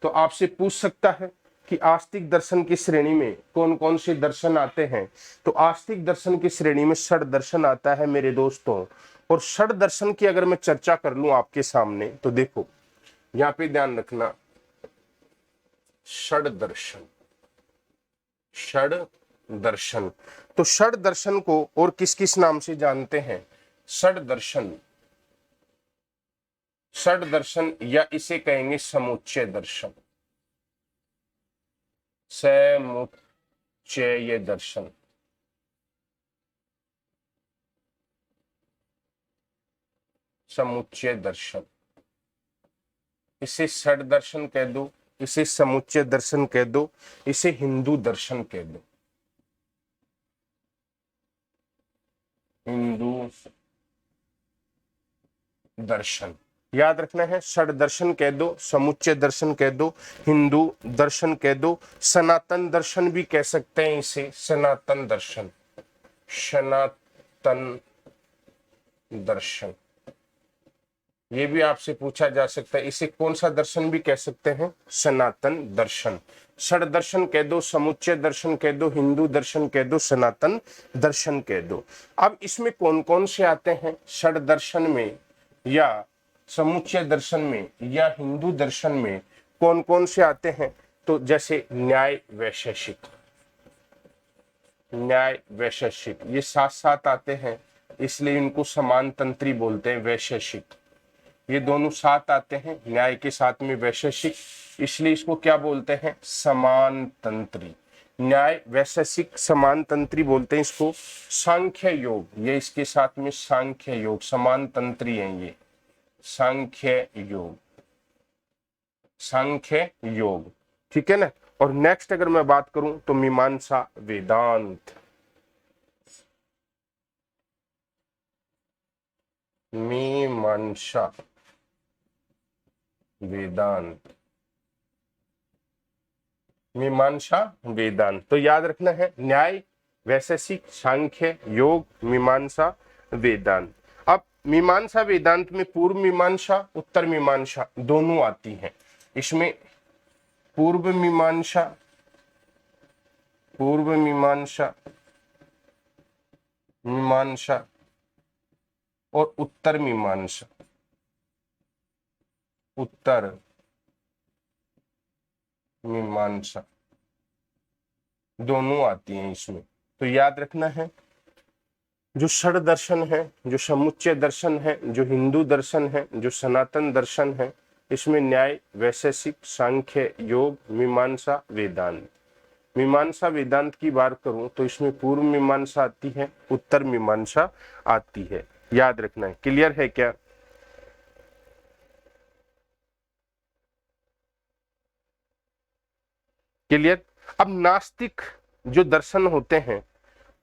तो आपसे पूछ सकता है कि आस्तिक दर्शन की श्रेणी में कौन कौन से दर्शन आते हैं, तो आस्तिक दर्शन की श्रेणी में षड दर्शन आता है मेरे दोस्तों। और षड दर्शन की अगर मैं चर्चा कर लूं आपके सामने, तो देखो यहां पे ध्यान रखना, षड दर्शन, षड दर्शन, तो षड दर्शन को और किस किस नाम से जानते हैं? षड दर्शन, षड दर्शन या इसे कहेंगे समुच्चय दर्शन, समुच्चय दर्शन, समुच्चय दर्शन, इसे षड दर्शन कह दो, इसे समुच्चय दर्शन कह दो, इसे हिंदू दर्शन कह दो, हिंदू दर्शन। याद रखना है, षड दर्शन कह दो, समुच्चय दर्शन कह दो, हिंदू दर्शन कह दो, सनातन दर्शन भी कह सकते हैं इसे, सनातन दर्शन, सनातन दर्शन, ये भी आपसे पूछा जा सकता है, इसे कौन सा दर्शन भी कह सकते हैं? सनातन दर्शन। षड दर्शन कह दो, समुच्चय दर्शन कह दो, हिंदू दर्शन कह दो, सनातन दर्शन कह दो। अब इसमें कौन कौन से आते हैं? षड दर्शन में या समुच्चय दर्शन में या हिंदू दर्शन में कौन कौन से आते हैं? तो जैसे न्याय वैशेषिक, न्याय वैशेषिक ये साथ साथ आते हैं, इसलिए इनको समानतंत्री बोलते हैं, वैशेषिक, ये दोनों साथ आते हैं, न्याय के साथ में वैशेषिक, इसलिए इसको क्या बोलते हैं? समानतंत्री। न्याय वैशेषिक समानतंत्री बोलते हैं इसको। सांख्य योग, ये इसके साथ में सांख्य योग, समानतंत्री है ये, सांख्य योग, सांख्य योग, ठीक है ना। और नेक्स्ट अगर मैं बात करूं तो मीमांसा वेदांत, मीमांसा वेदांत, मीमांसा वेदांत। तो याद रखना है, न्याय वैशेषिक, सांख्य योग, मीमांसा वेदांत। अब मीमांसा वेदांत में पूर्व मीमांसा उत्तर मीमांसा दोनों आती हैं। इसमें पूर्व मीमांसा, पूर्व मीमांसा, मीमांसा और उत्तर मीमांसा, उत्तर मीमांसा दोनों आती हैं इसमें। तो याद रखना है, जो षड दर्शन है, जो समुच्चय दर्शन है, जो हिंदू दर्शन है, जो सनातन दर्शन है, इसमें न्याय वैशेषिक, सांख्य योग, मीमांसा वेदांत। मीमांसा वेदांत की बात करूं तो इसमें पूर्व मीमांसा आती है, उत्तर मीमांसा आती है, याद रखना है। क्लियर है क्या? क्लियर। अब नास्तिक जो दर्शन होते हैं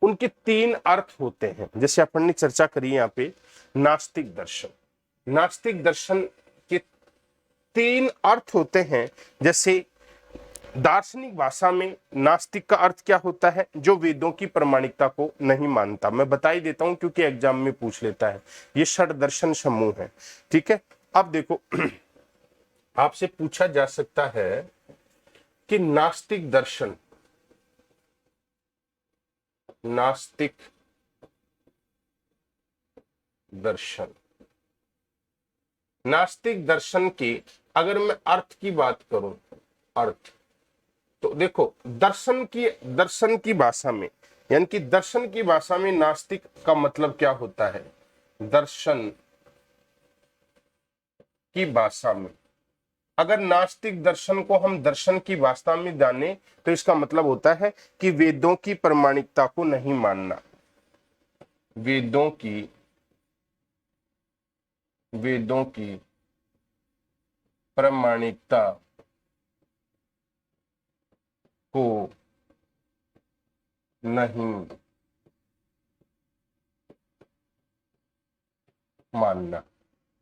उनके तीन अर्थ होते हैं, जैसे अपन ने चर्चा करी यहाँ पे नास्तिक दर्शन, नास्तिक दर्शन के तीन अर्थ होते हैं। जैसे दार्शनिक भाषा में नास्तिक का अर्थ क्या होता है? जो वेदों की प्रामाणिकता को नहीं मानता। मैं बता ही देता हूं क्योंकि एग्जाम में पूछ लेता है, ये षड दर्शन समूह है, ठीक है। अब देखो आपसे पूछा जा सकता है कि नास्तिक दर्शन, नास्तिक दर्शन, नास्तिक दर्शन की अगर मैं अर्थ की बात करूं, अर्थ, तो देखो दर्शन की भाषा में, यानी कि दर्शन की भाषा में नास्तिक का मतलब क्या होता है? दर्शन की भाषा में अगर नास्तिक दर्शन को हम दर्शन की भाषा में जाने तो इसका मतलब होता है कि वेदों की प्रामाणिकता को नहीं मानना, वेदों की प्रामाणिकता को नहीं मानना,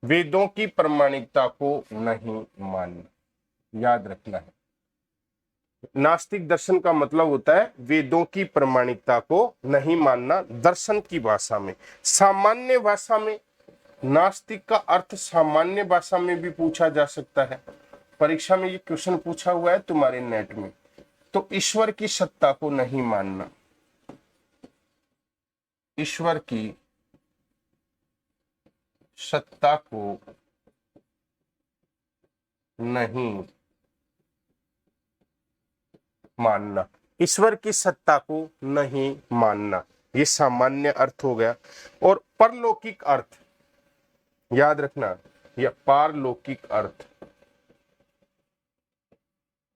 वेदों की प्रामाणिकता को नहीं मानना, याद रखना है। नास्तिक दर्शन का मतलब होता है वेदों की प्रामाणिकता को नहीं मानना, दर्शन की भाषा में। सामान्य भाषा में नास्तिक का अर्थ सामान्य भाषा में भी पूछा जा सकता है, परीक्षा में ये क्वेश्चन पूछा हुआ है तुम्हारे नेट में तो ईश्वर की सत्ता को नहीं मानना, ईश्वर की सत्ता को नहीं मानना, ईश्वर की सत्ता को नहीं मानना, ये सामान्य अर्थ हो गया। और परलौकिक अर्थ याद रखना, या पारलौकिक अर्थ,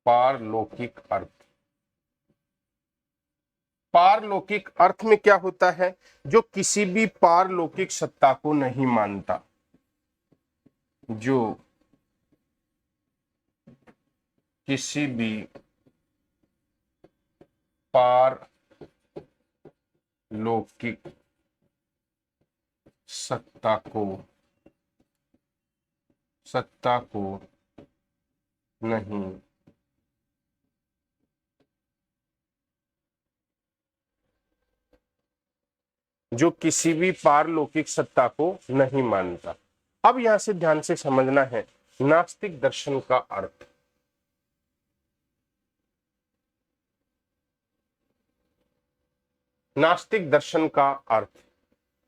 पारलौकिक अर्थ, पारलौकिक अर्थ में क्या होता है, जो किसी भी पारलौकिक सत्ता को नहीं मानता, जो किसी भी पारलौकिक सत्ता को नहीं जो किसी भी पारलौकिक सत्ता को नहीं मानता। अब यहां से ध्यान से समझना है नास्तिक दर्शन का अर्थ। नास्तिक दर्शन का अर्थ,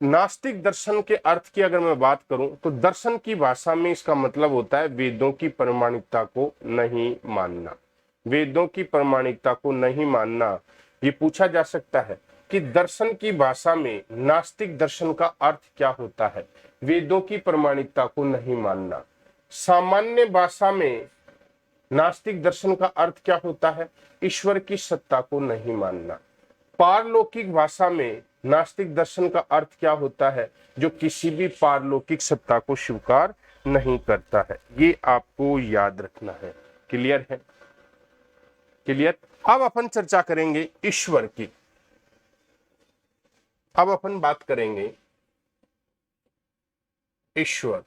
नास्तिक दर्शन के अर्थ की अगर मैं बात करूं तो दर्शन की भाषा में इसका मतलब होता है वेदों की प्रामाणिकता को नहीं मानना। वेदों की प्रामाणिकता को नहीं मानना। ये पूछा जा सकता है कि दर्शन की भाषा में नास्तिक दर्शन का अर्थ क्या होता है। वेदों की प्रामाणिकता को नहीं मानना। सामान्य भाषा में नास्तिक दर्शन का अर्थ क्या होता है, ईश्वर की सत्ता को नहीं मानना। पारलौकिक भाषा में नास्तिक दर्शन का अर्थ क्या होता है, जो किसी भी पारलौकिक सत्ता को स्वीकार नहीं करता है। ये आपको याद रखना है। क्लियर है? क्लियर। अब अपन चर्चा करेंगे ईश्वर की। अब अपन बात करेंगे ईश्वर।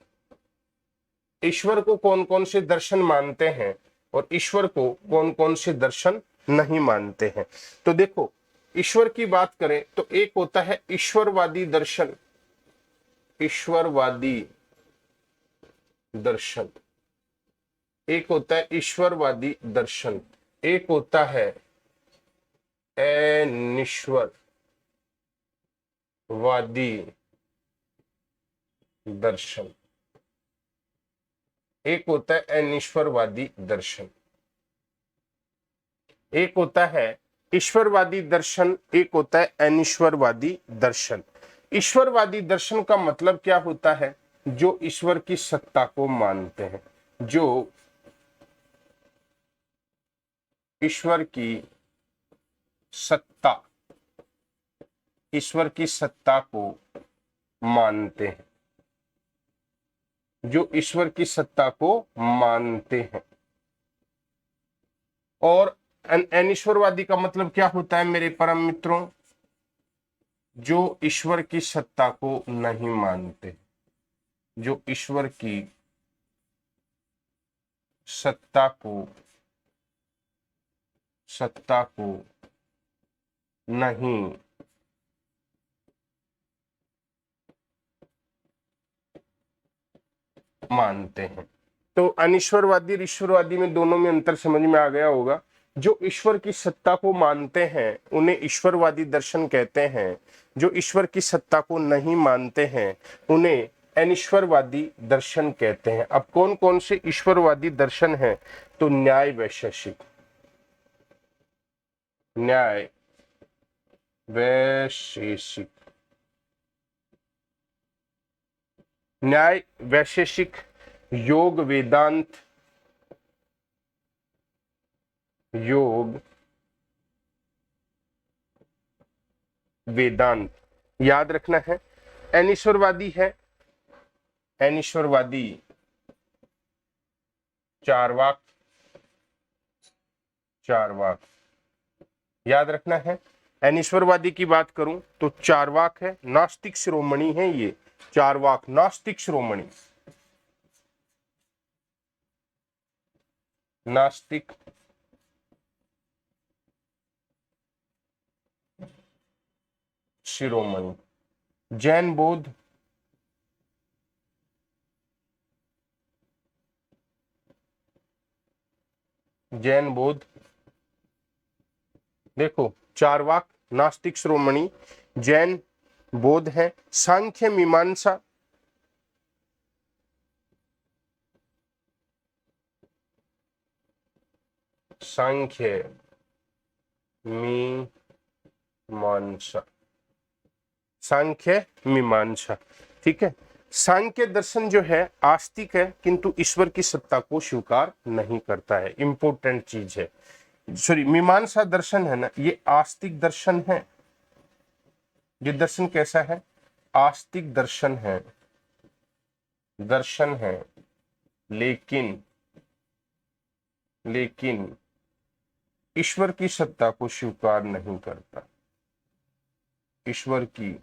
ईश्वर को कौन कौन से दर्शन मानते हैं और ईश्वर को कौन कौन से दर्शन नहीं मानते हैं। तो देखो, ईश्वर की बात करें तो एक होता है ईश्वरवादी दर्शन, ईश्वरवादी दर्शन, एक होता है ईश्वरवादी दर्शन, एक होता है अनिश्वरवादी दर्शन, एक होता है अनिश्वरवादी दर्शन। एक होता है ईश्वरवादी दर्शन, एक होता है अनिश्वरवादी दर्शन। ईश्वरवादी दर्शन का मतलब क्या होता है, जो ईश्वर की सत्ता को मानते हैं, जो ईश्वर की सत्ता, ईश्वर की सत्ता को मानते हैं, जो ईश्वर की सत्ता को मानते हैं। और अनिश्वरवादी का मतलब क्या होता है मेरे परम मित्रों, जो ईश्वर की सत्ता को नहीं मानते, जो ईश्वर की सत्ता को नहीं मानते हैं। तो अनिश्वरवादी और ईश्वरवादी में दोनों में अंतर समझ में आ गया होगा। जो ईश्वर की सत्ता को मानते हैं उन्हें ईश्वरवादी दर्शन कहते हैं, जो ईश्वर की सत्ता को नहीं मानते हैं उन्हें अनिश्वरवादी दर्शन कहते हैं। अब कौन कौन से ईश्वरवादी दर्शन हैं, तो न्याय वैशेषिक, न्याय वैशेषिक, न्याय वैशेषिक, योग वेदांत, योग वेदांत। याद रखना है, अनिश्वरवादी है, अनिश्वरवादी चारवाक, चारवाक। याद रखना है, अनिश्वरवादी की बात करूं तो चारवाक है, नास्तिक शिरोमणि है ये चारवाक, नास्तिक शिरोमणि, नास्तिक शिरोमणि। जैन बौद्ध, जैन बौद्ध देखो, चारवाक, नास्तिक शिरोमणि, जैन, बौद्ध है, सांख्य, मीमांसा, सांख्य, मीमांसा, सांख्य, मीमांसा। ठीक है। सांख्य दर्शन जो है आस्तिक है, किंतु ईश्वर की सत्ता को स्वीकार नहीं करता है। इंपॉर्टेंट चीज है। सॉरी, मीमांसा दर्शन है ना, ये आस्तिक दर्शन है। ये दर्शन कैसा है? आस्तिक दर्शन है, दर्शन है, लेकिन ईश्वर की सत्ता को स्वीकार नहीं करता। ईश्वर की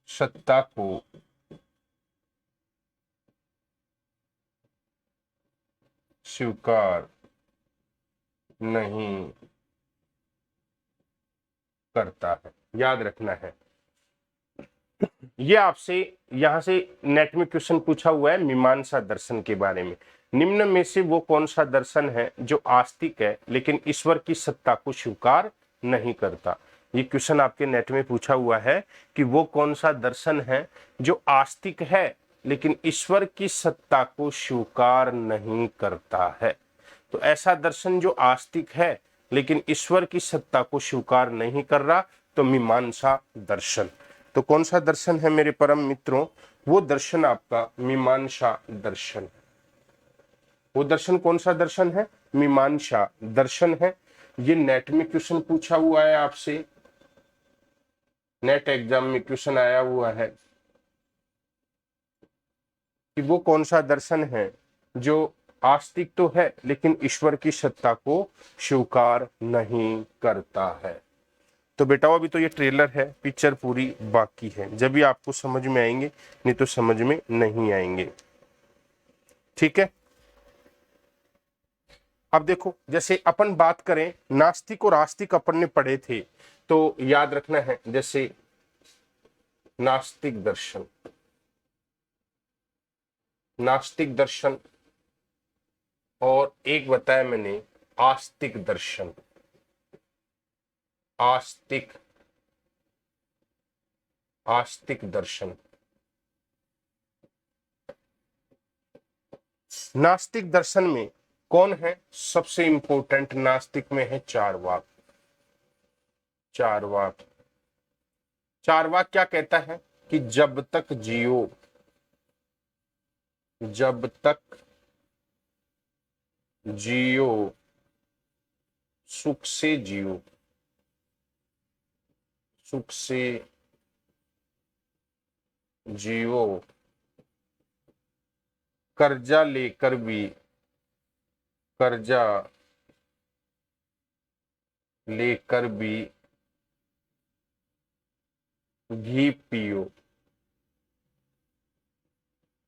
सत्ता को स्वीकार नहीं करता है। याद रखना है। ये आपसे यहां से नेट में क्वेश्चन पूछा हुआ है मीमांसा दर्शन के बारे में। निम्न में से वो कौन सा दर्शन है जो आस्तिक है लेकिन ईश्वर की सत्ता को स्वीकार नहीं करता? ये क्वेश्चन आपके नेट में पूछा हुआ है कि वो कौन सा दर्शन है जो आस्तिक है लेकिन ईश्वर की सत्ता को स्वीकार नहीं करता है। तो ऐसा दर्शन जो आस्तिक है लेकिन ईश्वर की सत्ता को स्वीकार नहीं कर रहा, तो मीमांसा दर्शन। तो कौन सा दर्शन है मेरे परम मित्रों? वो दर्शन आपका मीमांसा दर्शन। वो दर्शन कौन सा दर्शन है? मीमांसा दर्शन है। ये नेट में क्वेश्चन पूछा हुआ है आपसे, नेट एग्जाम में क्वेश्चन आया हुआ है कि वो कौन सा दर्शन है जो आस्तिक तो है लेकिन ईश्वर की सत्ता को स्वीकार नहीं करता है। तो बेटा अभी तो ये ट्रेलर है, पिक्चर पूरी बाकी है, जब भी आपको समझ में आएंगे, नहीं तो समझ में नहीं आएंगे। ठीक है। अब देखो, जैसे अपन बात करें नास्तिक और आस्तिक अपन ने पढ़े थे, तो याद रखना है, जैसे नास्तिक दर्शन, नास्तिक दर्शन, और एक बताया मैंने आस्तिक दर्शन। आस्तिक दर्शन। नास्तिक दर्शन में कौन है सबसे इंपॉर्टेंट? नास्तिक में है चारवाक। चारवाक, चारवाक क्या कहता है कि जब तक जियो, जब तक जियो सुख से जियो, सुख से जियो, कर्जा लेकर भी, कर्जा लेकर भी घी पियो,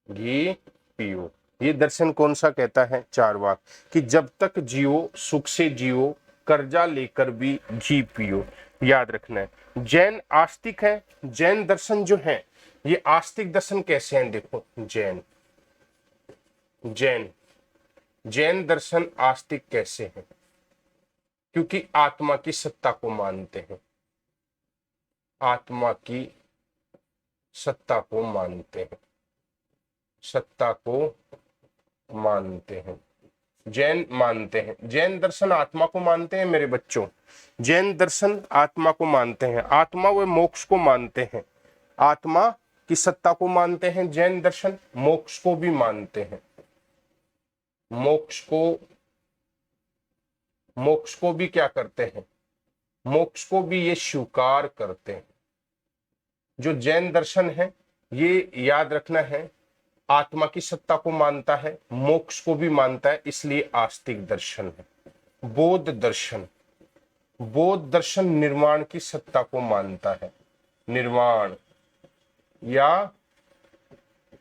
घी पियो। ये दर्शन कौन सा कहता है? चारवाक, कि जब तक जियो सुख से जियो, कर्जा लेकर भी घी पियो। याद रखना है। जैन आस्तिक है। जैन दर्शन जो है ये आस्तिक दर्शन कैसे हैं? देखो, जैन, जैन, जैन दर्शन आस्तिक कैसे हैं? क्योंकि आत्मा की सत्ता को मानते हैं, आत्मा की सत्ता को मानते हैं, सत्ता को मानते हैं। जैन मानते हैं, जैन दर्शन आत्मा को मानते हैं मेरे बच्चों। जैन दर्शन आत्मा को मानते हैं, आत्मा व मोक्ष को मानते हैं, आत्मा की सत्ता को मानते हैं। जैन दर्शन मोक्ष को भी मानते हैं, मोक्ष को भी क्या करते हैं? मोक्ष को भी ये स्वीकार करते हैं। जो जैन दर्शन है ये याद रखना है, आत्मा की सत्ता को मानता है, मोक्ष को भी मानता है, इसलिए आस्तिक दर्शन है। बौद्ध दर्शन, बौद्ध दर्शन निर्वाण की सत्ता को मानता है, निर्वाण या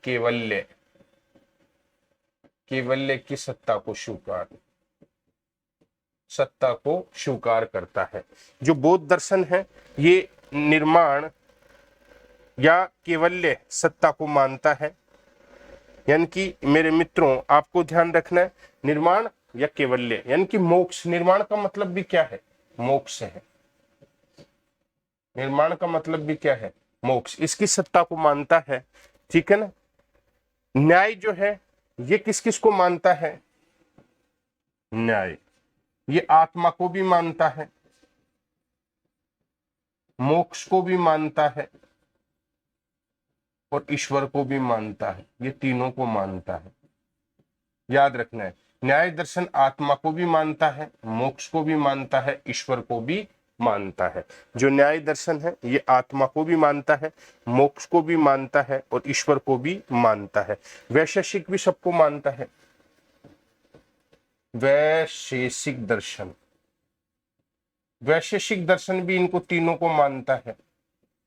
केवल्य, केवल्य की सत्ता को स्वीकार, सत्ता को स्वीकार करता है। जो बौद्ध दर्शन है ये निर्माण या केवल्य सत्ता को मानता है। यानी कि मेरे मित्रों आपको ध्यान रखना है, निर्माण या केवल्य यानी कि मोक्ष। निर्माण का मतलब भी क्या है? मोक्ष है। निर्माण का मतलब भी क्या है? मोक्ष। इसकी सत्ता को मानता है, ठीक है ना। न्याय जो है ये किस किस को मानता है? न्याय ये आत्मा को भी मानता है, मोक्ष को भी मानता है और ईश्वर को भी मानता है। ये तीनों को मानता है, याद रखना है। न्याय दर्शन आत्मा को भी मानता है, मोक्ष को भी मानता है, ईश्वर को भी मानता है। जो न्याय दर्शन है ये आत्मा को भी मानता है, मोक्ष को भी मानता है और ईश्वर को भी मानता है। वैशेषिक भी सबको मानता है। वैशेषिक दर्शन, वैशेषिक दर्शन भी इनको तीनों को मानता है।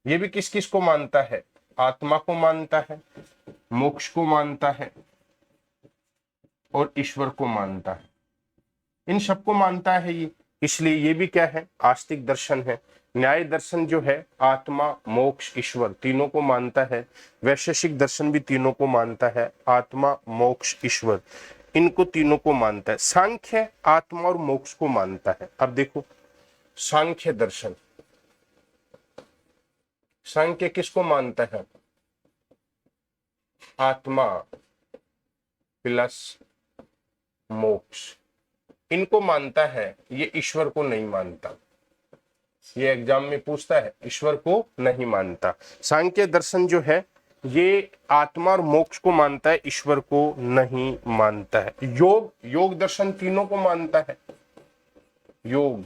ये भी किस किस को मानता है? आत्मा को मानता है, मोक्ष को मानता है और ईश्वर को मानता है। इन सबको मानता है ये, इसलिए ये भी क्या है? आस्तिक दर्शन है। न्याय दर्शन जो है आत्मा, मोक्ष, ईश्वर तीनों को मानता है। वैशेषिक दर्शन भी तीनों को मानता है, आत्मा, मोक्ष, ईश्वर इनको तीनों को मानता है। सांख्य आत्मा और मोक्ष को मानता है। अब देखो सांख्य दर्शन, सांख्य किसको मानता है? आत्मा प्लस मोक्ष इनको मानता है, ये ईश्वर को नहीं मानता। ये एग्जाम में पूछता है, ईश्वर को नहीं मानता। सांख्य दर्शन जो है ये आत्मा और मोक्ष को मानता है, ईश्वर को नहीं मानता है। योग, योग दर्शन तीनों को मानता है। योग,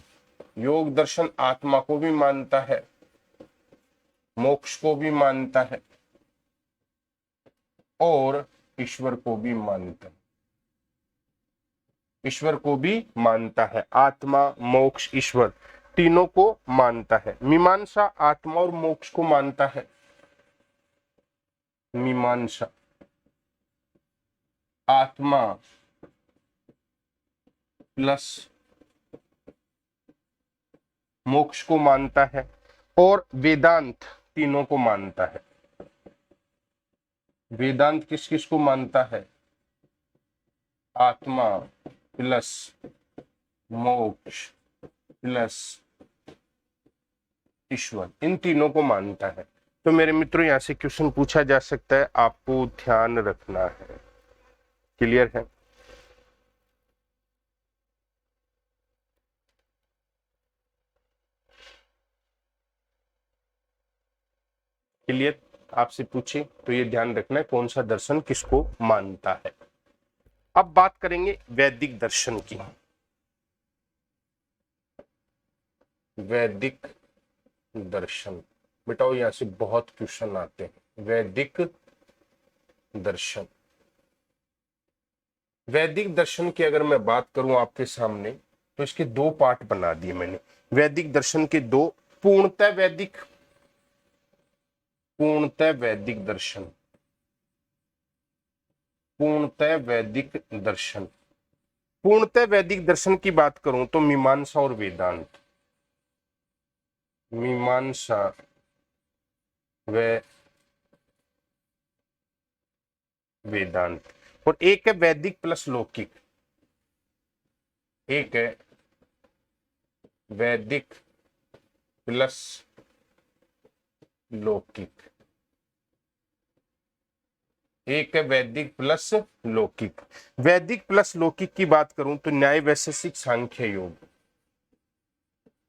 योग दर्शन आत्मा को भी मानता है, मोक्ष को भी मानता है और ईश्वर को भी मानता है। ईश्वर को भी मानता है, आत्मा, मोक्ष, ईश्वर तीनों को मानता है। मीमांसा आत्मा और मोक्ष को मानता है। मीमांसा आत्मा प्लस मोक्ष को मानता है और वेदांत तीनों को मानता है। वेदांत किस किस को मानता है? आत्मा प्लस मोक्ष प्लस ईश्वर इन तीनों को मानता है। तो मेरे मित्रों यहां से क्वेश्चन पूछा जा सकता है, आपको ध्यान रखना है। क्लियर है? क्लियर? आपसे पूछे तो ये ध्यान रखना है कौन सा दर्शन किसको मानता है। अब बात करेंगे वैदिक दर्शन की। वैदिक दर्शन बेटाओ यहां से बहुत क्वेश्चन आते हैं। वैदिक दर्शन, वैदिक दर्शन की अगर मैं बात करूं आपके सामने तो इसके दो पार्ट बना दिए मैंने। वैदिक दर्शन के दो, पूर्णतः वैदिक, पूर्णतः वैदिक दर्शन, पूर्णतः वैदिक दर्शन। पूर्णतः वैदिक दर्शन की बात करूं तो मीमांसा और वेदांत, मीमांसा व वेदांत। और एक है वैदिक प्लस लौकिक, एक है वैदिक प्लस लौकिक, एक है वैदिक प्लस लौकिक। वैदिक प्लस लौकिक की बात करूं तो न्याय, वैशेषिक, सांख्य योग।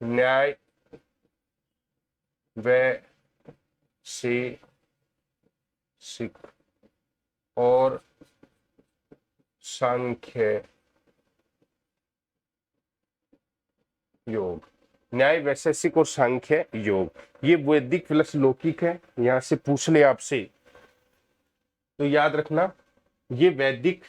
न्याय वैशेषिक और सांख्य योग, न्याय, वैशेषिक और सांख्य योग ये वैदिक प्लस लौकिक है। यहां से पूछ ले आपसे तो याद रखना ये वैदिक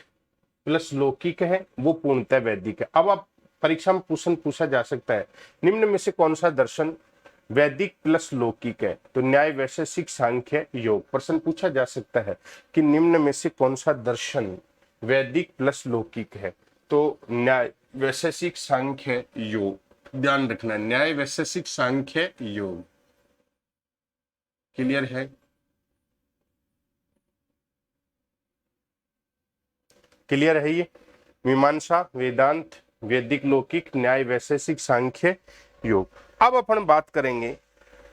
प्लस लौकिक है, वो पूर्णतः वैदिक है। अब आप परीक्षा में क्वेश्चन पूछा जा सकता है निम्न में से कौन सा दर्शन वैदिक प्लस लौकिक है? तो न्याय, वैशेषिक, सांख्य योग। प्रश्न पूछा जा सकता है कि निम्न में से कौन सा दर्शन वैदिक प्लस लौकिक है? तो न्याय, वैशेषिक, सांख्य योग। ध्यान रखना न्याय, वैशेषिक, सांख्य योग। क्लियर है? क्लियर है ये? मीमांसा, वेदांत, वैदिक लौकिक, न्याय वैशेषिक, सांख्य, योग। अब अपन बात करेंगे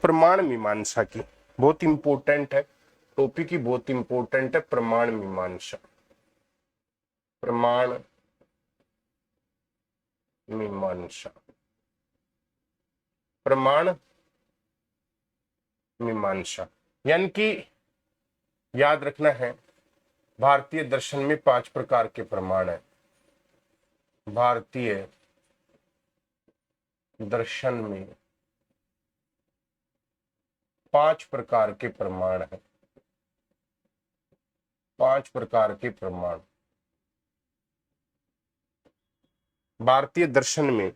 प्रमाण मीमांसा की। बहुत इंपॉर्टेंट है टॉपिक ही, बहुत इंपॉर्टेंट है प्रमाण मीमांसा। प्रमाण मीमांसा, प्रमाण मीमांसा यानी कि याद रखना है, भारतीय दर्शन में 5 प्रकार के प्रमाण है। भारतीय दर्शन में 5 प्रकार के प्रमाण है। 5 प्रकार के प्रमाण भारतीय दर्शन में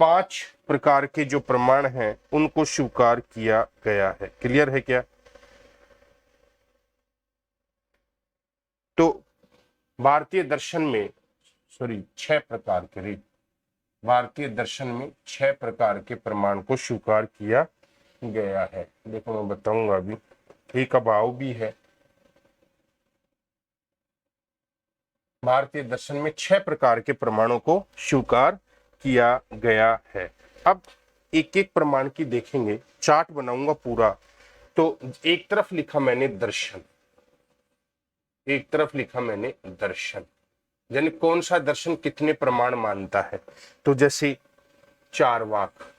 5 प्रकार के जो प्रमाण हैं उनको स्वीकार किया गया है। क्लियर है क्या? तो भारतीय दर्शन में 6 प्रकार के, भारतीय दर्शन में 6 प्रकार के प्रमाण को स्वीकार किया गया है। देखो मैं बताऊंगा अभी, एक अभाव भी है। भारतीय दर्शन में 6 प्रकार के प्रमाणों को स्वीकार किया गया है। अब एक एक प्रमाण की देखेंगे, चार्ट बनाऊंगा पूरा। तो एक तरफ लिखा मैंने दर्शन, एक तरफ लिखा मैंने दर्शन, यानी कौन सा दर्शन कितने प्रमाण मानता है। तो जैसे चारवाक,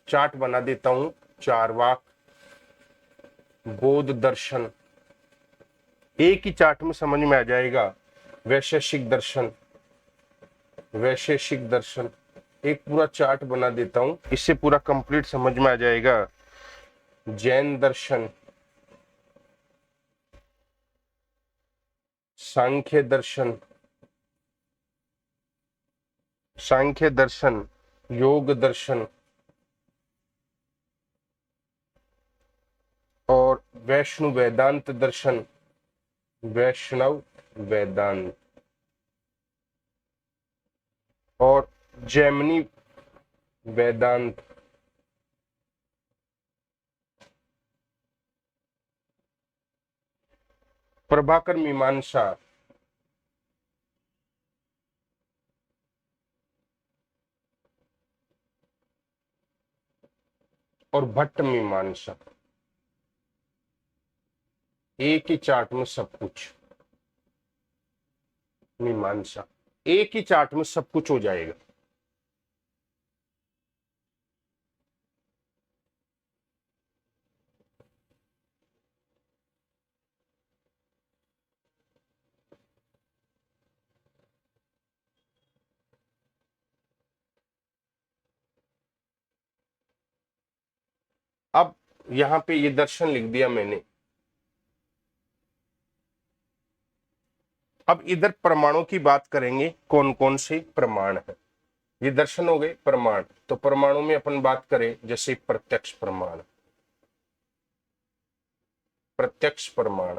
चार्ट बना देता हूं। चारवाक, बौद्ध दर्शन, एक ही चार्ट में समझ में आ जाएगा। वैशेषिक दर्शन, वैशेषिक दर्शन, एक पूरा चार्ट बना देता हूं, इससे पूरा कंप्लीट समझ में आ जाएगा। जैन दर्शन, सांख्य दर्शन, सांख्य दर्शन, योग दर्शन और वैष्णव वेदांत दर्शन, वैष्णव वेदांत और जैमिनी वेदांत, प्रभाकर मीमांसा और भट्ट मीमांसा। एक ही चार्ट में सब कुछ, मीमांसा एक ही चार्ट में सब कुछ हो जाएगा। अब यहां पे ये दर्शन लिख दिया मैंने। अब इधर प्रमाणों की बात करेंगे, कौन कौन से प्रमाण है। ये दर्शन हो गए प्रमाण। तो प्रमाणों में अपन बात करें जैसे प्रत्यक्ष प्रमाण, प्रत्यक्ष प्रमाण,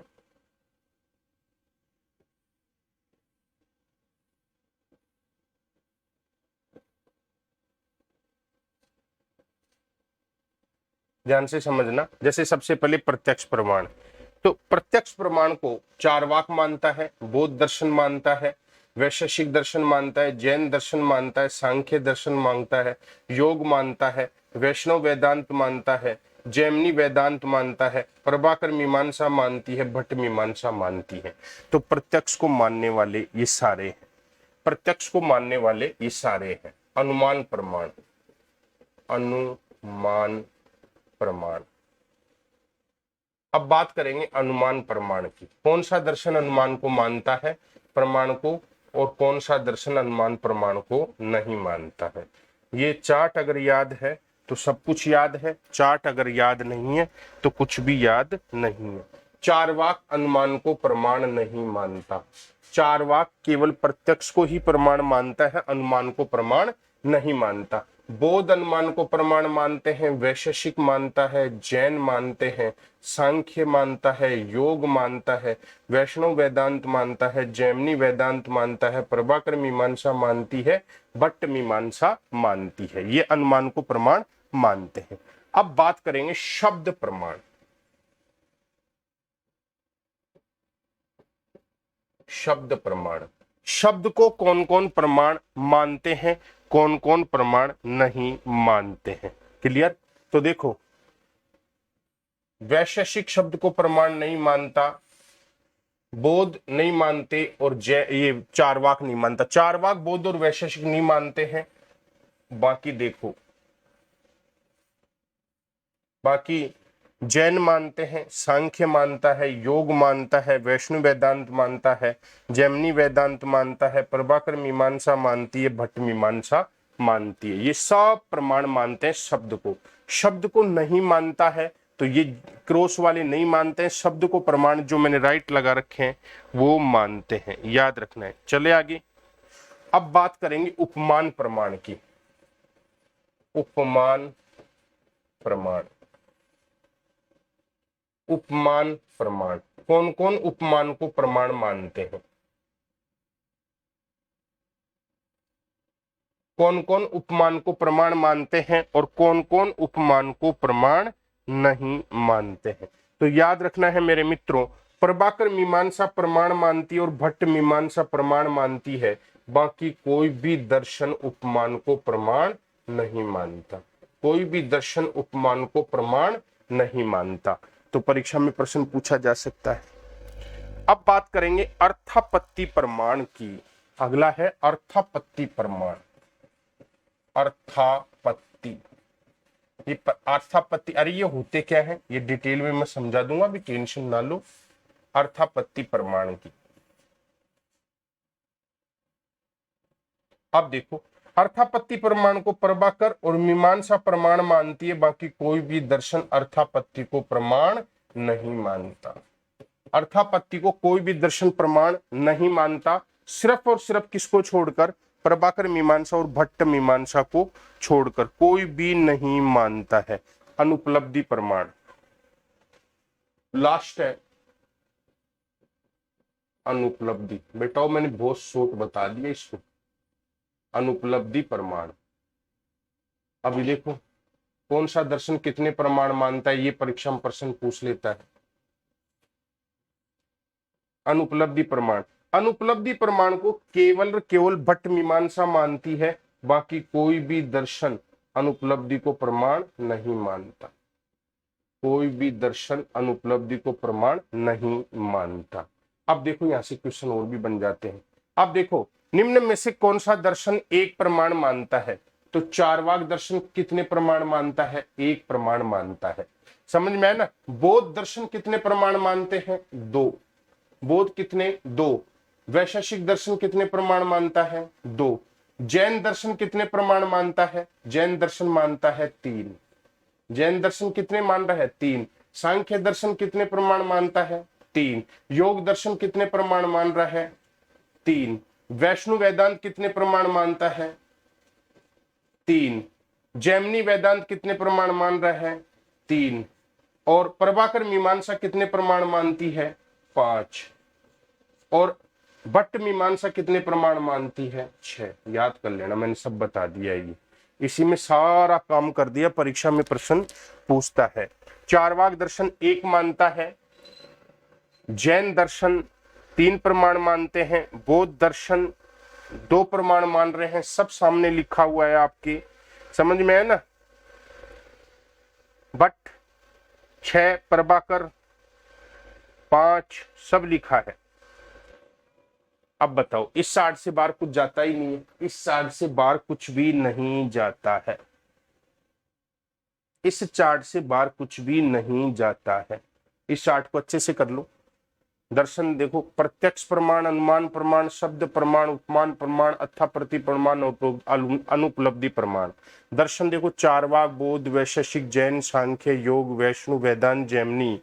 ध्यान से समझना। जैसे सबसे पहले प्रत्यक्ष प्रमाण, तो प्रत्यक्ष प्रमाण को चारवाक मानता है, बौद्ध दर्शन मानता है, वैशेषिक दर्शन मानता है, जैन दर्शन मानता है, सांख्य दर्शन मानता है, योग मानता है, वैष्णव वेदांत मानता है, जैमिनी वेदांत मानता है, प्रभाकर मीमांसा मानती है, भट्ट मीमांसा मानती है। तो प्रत्यक्ष को मानने वाले ये सारे हैं, प्रत्यक्ष को मानने वाले ये सारे हैं। अनुमान प्रमाण, अनुमान प्रमाण। अब बात करेंगे अनुमान प्रमाण की। कौन सा दर्शन अनुमान को मानता है, प्रमाण को, और कौन सा दर्शन अनुमान प्रमाण को नहीं मानता है। ये चार्ट अगर याद है तो सब कुछ याद है, चार्ट अगर याद नहीं है तो कुछ भी याद नहीं है। चारवाक अनुमान को प्रमाण नहीं मानता, चारवाक केवल प्रत्यक्ष को ही प्रमाण मानता है, अनुमान को प्रमाण नहीं मानता। बौद्ध अनुमान को प्रमाण मानते हैं, वैशेषिक मानता है, जैन मानते हैं, सांख्य मानता है, योग मानता है, वैष्णव वेदांत मानता है, जैमिनी वेदांत मानता है, प्रभाकर मीमांसा मानती है, भट्ट मीमांसा मानती है। ये अनुमान को प्रमाण मानते हैं। अब बात करेंगे शब्द प्रमाण। शब्द प्रमाण, शब्द को कौन कौन प्रमाण मानते हैं, कौन कौन प्रमाण नहीं मानते हैं। क्लियर। तो देखो, वैशेषिक शब्द को प्रमाण नहीं मानता, बोध नहीं मानते, और ये चारवाक नहीं मानता। चारवाक, बोध और वैशेषिक नहीं मानते हैं। बाकी देखो, बाकी जैन मानते हैं, सांख्य मानता है, योग मानता है, वैष्णव वेदांत मानता है, जैमिनी वेदांत मानता है, प्रभाकर मीमांसा मानती है, भट्ट मीमांसा मानती है। ये सब प्रमाण मानते हैं शब्द को। शब्द को नहीं मानता है तो ये क्रॉस वाले नहीं मानते हैं। शब्द को प्रमाण जो मैंने राइट लगा रखे हैं वो मानते हैं, याद रखना है। चले आगे। अब बात करेंगे उपमान प्रमाण की। उपमान प्रमाण, उपमान प्रमाण, कौन कौन उपमान को प्रमाण मानते हैं, कौन कौन उपमान को प्रमाण मानते हैं और कौन कौन उपमान को प्रमाण नहीं मानते हैं। तो याद रखना है मेरे मित्रों, प्रभाकर मीमांसा प्रमाण मानती है और भट्ट मीमांसा प्रमाण मानती है। बाकी कोई भी दर्शन उपमान को प्रमाण नहीं मानता। कोई भी दर्शन उपमान को प्रमाण नहीं मानता। तो परीक्षा में प्रश्न पूछा जा सकता है। अब बात करेंगे अर्थापत्ति प्रमाण की। अगला है अर्थापत्ति प्रमाण। अर्थापत्ति, ये अर्थापत्ति, अरे ये होते क्या है ये डिटेल में मैं समझा दूंगा, अभी टेंशन ना लो। अर्थापत्ति प्रमाण की, अब देखो, अर्थापत्ति प्रमाण को प्रभाकर और मीमांसा प्रमाण मानती है। बाकी कोई भी दर्शन अर्थापत्ति को प्रमाण नहीं मानता। अर्थापत्ति को कोई भी दर्शन प्रमाण नहीं मानता, सिर्फ और सिर्फ किसको छोड़कर, प्रभाकर मीमांसा और भट्ट मीमांसा को छोड़कर कोई भी नहीं मानता है। अनुपलब्धि प्रमाण लास्ट है। अनुपलब्धि, बेटाओ मैंने बहुत शॉर्ट बता दिया इसको। अनुपलब्धि प्रमाण, अभी देखो कौन सा दर्शन कितने प्रमाण मानता है, ये परीक्षा में प्रश्न पूछ लेता है। अनुपलब्धि प्रमाण, अनुपलब्धि प्रमाण को केवल भट्ट मीमांसा मानती है। बाकी कोई भी दर्शन अनुपलब्धि को प्रमाण नहीं मानता। कोई भी दर्शन अनुपलब्धि को प्रमाण नहीं मानता। अब देखो यहां से क्वेश्चन और भी बन जाते हैं। अब देखो, निम्न में से कौन सा दर्शन एक प्रमाण मानता है। तो चारवाक दर्शन कितने प्रमाण मानता है, एक प्रमाण मानता है। समझ में आया ना। बौद्ध दर्शन कितने प्रमाण मानते हैं, दो। बौद्ध कितने, दो। वैशेषिक दर्शन कितने प्रमाण मानता है, दो। जैन दर्शन कितने प्रमाण मानता है, जैन दर्शन मानता है तीन। जैन दर्शन कितने मान रहा है, तीन। सांख्य दर्शन कितने प्रमाण मानता है, तीन। योग दर्शन कितने प्रमाण मान रहा है, तीन। वैष्णव वेदांत कितने प्रमाण मानता है, तीन। जैमिनी वेदांत कितने प्रमाण मान रहा है, तीन। और प्रभाकर मीमांसा कितने प्रमाण मानती है, पांच। और भट्ट मीमांसा कितने प्रमाण मानती है, छह। याद कर लेना, मैंने सब बता दिया। ये इसी में सारा काम कर दिया, परीक्षा में प्रश्न पूछता है। चारवाक दर्शन एक मानता है, जैन दर्शन तीन प्रमाण मानते हैं, बौद्ध दर्शन दो प्रमाण मान रहे हैं। सब सामने लिखा हुआ है आपके, समझ में है ना। भट्ट छह, प्रभाकर पांच, सब लिखा है। अब बताओ, इस चार्ट से बाहर कुछ जाता ही नहीं है। इस चार्ट से बाहर कुछ भी नहीं जाता है। इस चार्ट से बाहर कुछ भी नहीं जाता है। इस चार्ट को अच्छे से कर लो। दर्शन देखो, प्रत्यक्ष प्रमाण, अनुमान प्रमाण, शब्द प्रमाण, उपमान प्रमाण, अर्थापत्ति प्रमाण और अनुपलब्धि प्रमाण। दर्शन देखो, चारवाक, बौद्ध, वैशेषिक, जैन, सांख्य, योग, वैष्णव वेदांत, जैमिनी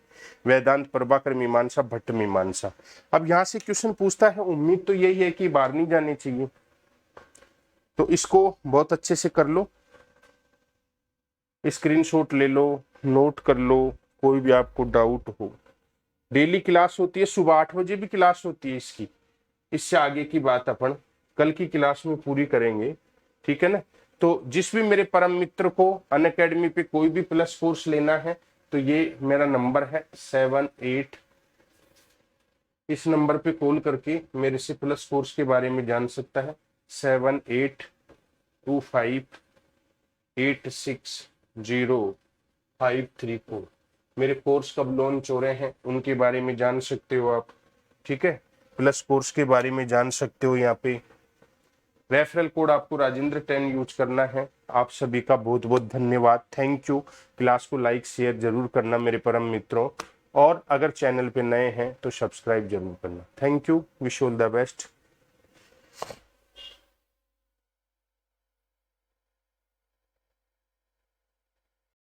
वेदांत, प्रभाकर मीमांसा, भट्ट मीमांसा। अब यहां से क्वेश्चन पूछता है, उम्मीद तो यही है कि बाहर नहीं जाने चाहिए। तो इसको बहुत अच्छे से कर लो, स्क्रीनशॉट ले लो, नोट कर लो, कोई भी आपको डाउट हो। डेली क्लास होती है, सुबह 8 बजे भी क्लास होती है इसकी। इससे आगे की बात अपन कल की क्लास में पूरी करेंगे, ठीक है ना। तो जिस भी मेरे परम मित्र को अनअकैडमी पे कोई भी प्लस कोर्स लेना है तो ये मेरा नंबर है इस नंबर पे कॉल करके मेरे से प्लस कोर्स के बारे में जान सकता है। 7825860534। मेरे कोर्स कब लॉन्च हो रहे हैं उनके बारे में जान सकते हो आप, ठीक है। प्लस कोर्स के बारे में जान सकते हो। यहाँ पे रेफरल कोड आपको राजेंद्र 10 यूज करना है। आप सभी का बहुत बहुत धन्यवाद, थैंक यू। क्लास को लाइक शेयर जरूर करना मेरे परम मित्रों, और अगर चैनल पे नए हैं तो सब्सक्राइब जरूर करना। Thank you, wish all the best.